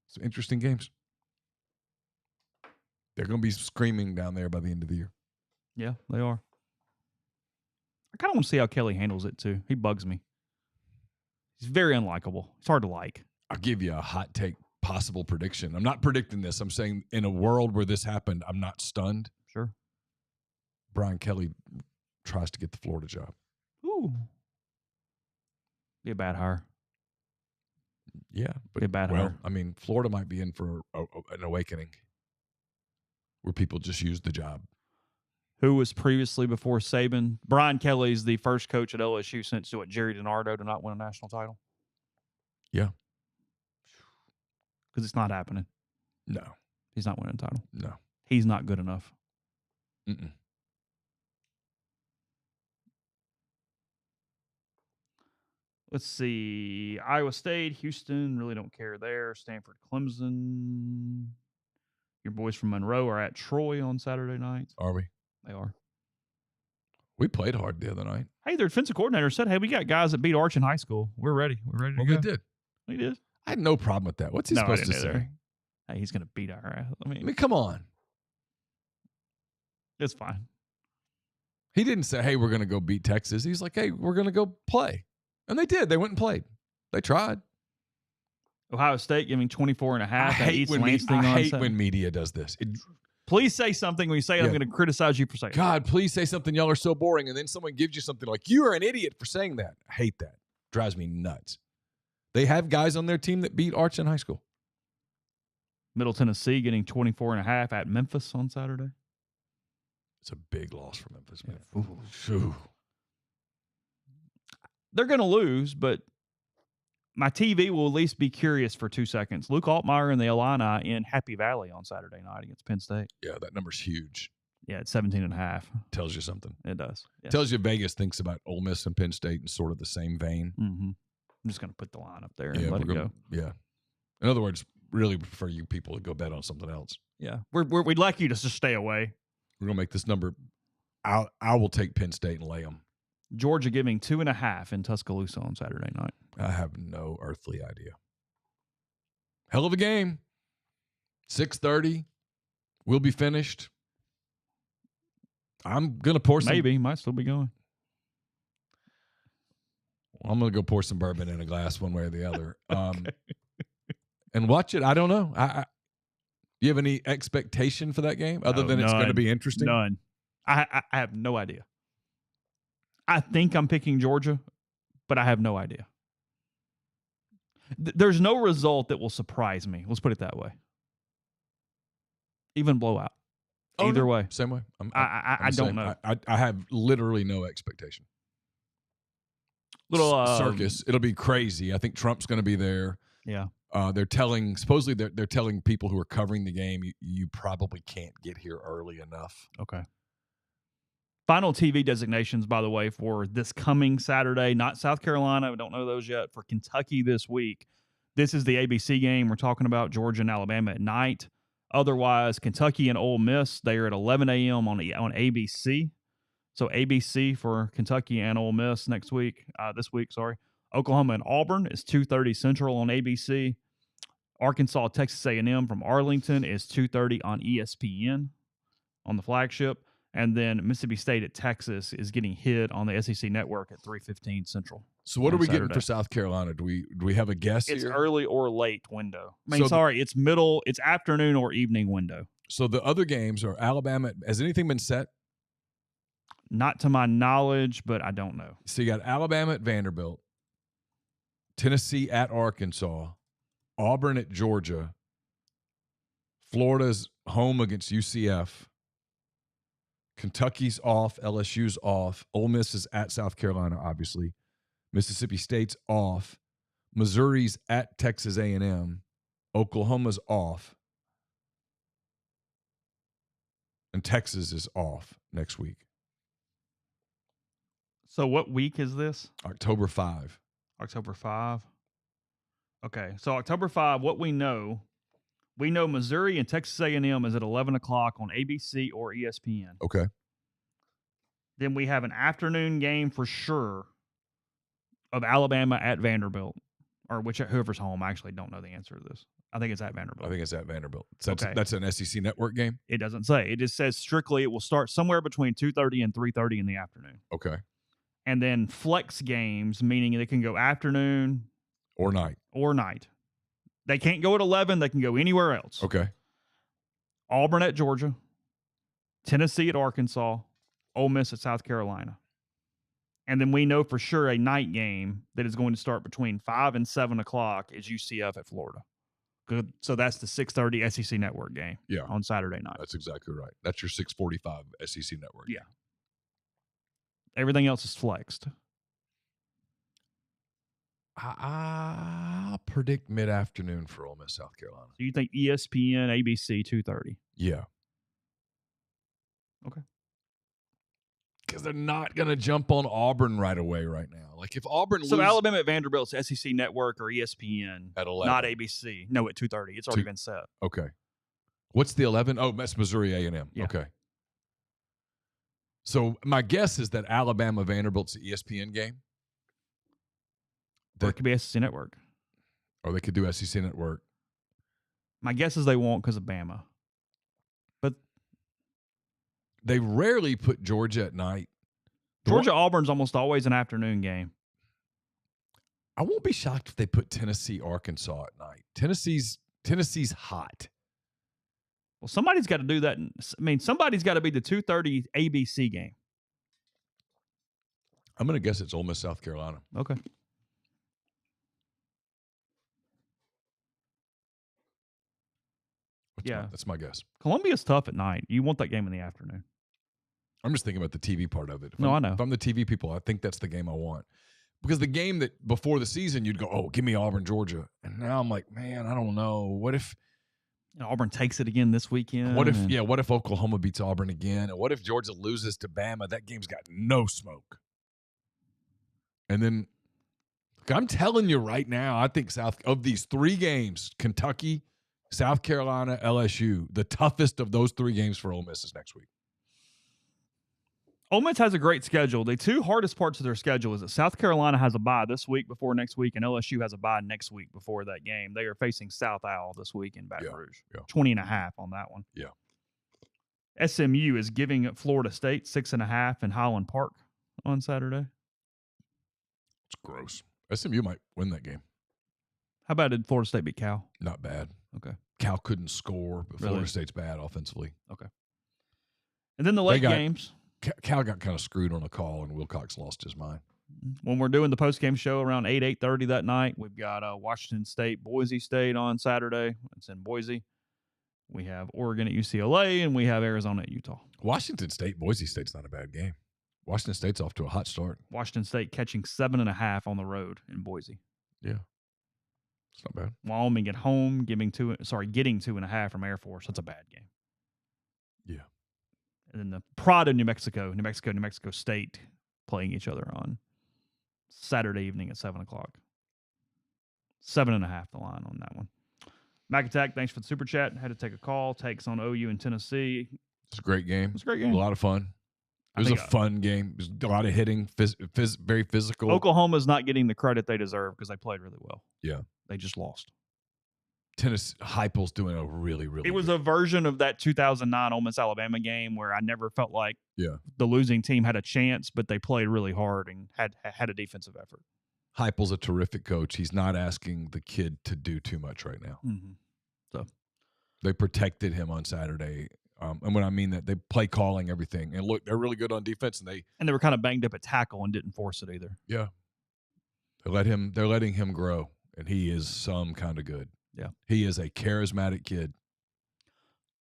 Some interesting games. They're going to be screaming down there by the end of the year. Yeah, they are. I kind of want to see how Kelly handles it, too. He bugs me. He's very unlikable. It's hard to like. I'll give you a hot take possible prediction. I'm not predicting this. I'm saying in a world where this happened, I'm not stunned. Sure. Brian Kelly tries to get the Florida job. Ooh. Be a bad hire. Yeah. But, be a bad hire. I mean, Florida might be in for an awakening where people just use the job. Who was previously before Saban? Brian Kelly's the first coach at LSU since Jerry DiNardo to not win a national title. Yeah. Because it's not happening. No. He's not winning a title. No. He's not good enough. Mm-mm. Let's see. Iowa State, Houston, really don't care there. Stanford, Clemson. Your boys from Monroe are at Troy on Saturday night. Are we? They are. We played hard the other night. Hey, their defensive coordinator said, hey, we got guys that beat Arch in high school. We're ready. We're ready to go. They did. He did. I had no problem with that. What's he supposed to say? Hey, he's going to beat our ass. I mean, come on. It's fine. He didn't say, hey, we're going to go beat Texas. He's like, hey, we're going to go play. And they did. They went and played. They tried. Ohio State giving 24.5. I hate when media does this. Please say something when you say I'm going to criticize you for saying God, please say something. Y'all are so boring. And then someone gives you something like, you are an idiot for saying that. I hate that. Drives me nuts. They have guys on their team that beat Arch in high school. Middle Tennessee getting 24.5 at Memphis on Saturday. It's a big loss for Memphis, man. Yeah. Ooh. They're going to lose, but my TV will at least be curious for 2 seconds. Luke Altmaier and the Illini in Happy Valley on Saturday night against Penn State. Yeah, that number's huge. Yeah, it's 17.5. Tells you something. It does. Yes. Tells you Vegas thinks about Ole Miss and Penn State in sort of the same vein. Mm-hmm. I'm just going to put the line up there and let it go. Yeah. In other words, really prefer you people to go bet on something else. Yeah. We'd like you to just stay away. We're going to make this number. I will take Penn State and lay them. Georgia giving 2.5 in Tuscaloosa on Saturday night. I have no earthly idea. Hell of a game. 6:30. We'll be finished. I'm going to pour some. Maybe. Might still be going. I'm going to go pour some bourbon in a glass one way or the other. Okay. And watch it. I don't know. Do you have any expectation for that game other than it's going to be interesting? None. I have no idea. I think I'm picking Georgia, but I have no idea. There's no result that will surprise me. Let's put it that way. Even blowout. Either way. Same way. I don't know. I have literally no expectation. Little circus. It'll be crazy. I think Trump's going to be there. Yeah. They're telling people who are covering the game, you probably can't get here early enough. Okay. Final TV designations, by the way, for this coming Saturday, not South Carolina. We don't know those yet. For Kentucky this week, this is the ABC game. We're talking about Georgia and Alabama at night. Otherwise, Kentucky and Ole Miss, they are at 11 a.m. on ABC. So ABC for Kentucky and Ole Miss this week. Oklahoma and Auburn is 2:30 Central on ABC. Arkansas, Texas A&M from Arlington is 2:30 on ESPN on the flagship. And then Mississippi State at Texas is getting hit on the SEC network at 3:15 Central. So what are we getting for South Carolina? Do we have a guess It's here? early or late window. It's middle, it's afternoon or evening window. So the other games are Alabama. Has anything been set? Not to my knowledge, but I don't know. So you got Alabama at Vanderbilt, Tennessee at Arkansas, Auburn at Georgia, Florida's home against UCF, Kentucky's off, LSU's off, Ole Miss is at South Carolina, obviously, Mississippi State's off, Missouri's at Texas A&M, Oklahoma's off, and Texas is off next week. So what week is this? October 5. October 5. Okay, so October 5, what we know Missouri and Texas A&M is at 11 o'clock on ABC or ESPN. Okay. Then we have an afternoon game for sure of Alabama at Vanderbilt, or whoever's home. I actually don't know the answer to this. I think it's at Vanderbilt. I think it's at Vanderbilt. So that's an SEC network game? It doesn't say. It just says strictly it will start somewhere between 2:30 and 3:30 in the afternoon. Okay. And then flex games, meaning they can go afternoon or night. They can't go at 11. They can go anywhere else. Okay. Auburn at Georgia, Tennessee at Arkansas, Ole Miss at South Carolina. And then we know for sure a night game that is going to start between 5 and 7 o'clock is UCF at Florida. Good. So that's the 6:30 SEC network game on Saturday night. That's exactly right. That's your 6:45 SEC network. Yeah. Everything else is flexed. I'll predict mid-afternoon for Ole Miss, South Carolina. So you think ESPN, ABC, 2:30? Yeah. Okay. Because they're not going to jump on Auburn right away right now. Like if Auburn loses... So Alabama at Vanderbilt's SEC Network or ESPN. At 11. Not ABC. No, at 2:30. It's already been set. Okay. What's the 11? Oh, that's Missouri A&M. Yeah. Okay. So my guess is that Alabama-Vanderbilt's the ESPN game. Or it could be SEC Network. Or they could do SEC Network. My guess is they won't because of Bama. But they rarely put Georgia at night. Georgia-Auburn's almost always an afternoon game. I won't be shocked if they put Tennessee-Arkansas at night. Tennessee's hot. Well, somebody's got to do that. Somebody's got to be the 2:30 ABC game. I'm going to guess it's Ole Miss, South Carolina. Okay. That's my guess. Columbia's tough at night. You want that game in the afternoon. I'm just thinking about the TV part of it. I know. If I'm the TV people, I think that's the game I want. Because the game that before the season, you'd go, oh, give me Auburn, Georgia. And now I'm like, man, I don't know. What if Auburn takes it again this weekend? What if Oklahoma beats Auburn again? And what if Georgia loses to Bama? That game's got no smoke. And then I'm telling you right now, I think of these 3 games, Kentucky, South Carolina, LSU, the toughest of those 3 games for Ole Miss is next week. Ole Miss has a great schedule. The 2 hardest parts of their schedule is that South Carolina has a bye this week before next week, and LSU has a bye next week before that game. They are facing South Owl this week in Baton Rouge. 20.5 on that one. Yeah. SMU is giving Florida State 6.5 in Highland Park on Saturday. It's gross. SMU might win that game. How about did Florida State beat Cal? Not bad. Okay. Cal couldn't score, but Florida State's bad offensively. Okay. And then the late games. Cal got kind of screwed on a call, and Wilcox lost his mind. When we're doing the postgame show around 8:30 that night, we've got Washington State, Boise State on Saturday. It's in Boise. We have Oregon at UCLA, and we have Arizona at Utah. Washington State, Boise State's not a bad game. Washington State's off to a hot start. Washington State catching 7.5 on the road in Boise. Yeah. It's not bad. Wyoming at home, getting 2.5 from Air Force. That's a bad game. Yeah. And then the Pride of New Mexico State playing each other on Saturday evening at 7 o'clock. 7.5 the line on that one. Mac Attack, thanks for the super chat. Had to take a call. Takes on OU and Tennessee. It's a great game. It's a great game. A lot of fun. It was a fun game. It was a lot of hitting, very physical. Oklahoma's not getting the credit they deserve because they played really well. Yeah. They just lost. Tennessee, Heupel's doing a really, really It was a version of that 2009 Ole Miss Alabama game where I never felt like the losing team had a chance, but they played really hard and had a defensive effort. Heupel's a terrific coach. He's not asking the kid to do too much right now. Mm-hmm. So they protected him on Saturday. And when I mean that, they play calling everything. And look, they're really good on defense. And they were kind of banged up at tackle and didn't force it either. Yeah. They're letting him grow, and he is some kind of good. Yeah. He is a charismatic kid.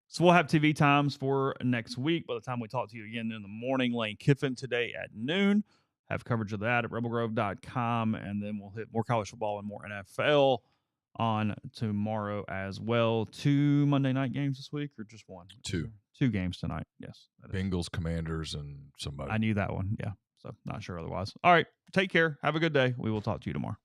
So we'll have TV times for next week. By the time we talk to you again in the morning, Lane Kiffin today at noon. Have coverage of that at rebelgrove.com. And then we'll hit more college football and more NFL on tomorrow as well. 2 Monday night games this week or just one? 2. 2 games tonight. Yes. Bengals, Commanders, and somebody. I knew that one. Yeah. So not sure otherwise. All right. Take care. Have a good day. We will talk to you tomorrow.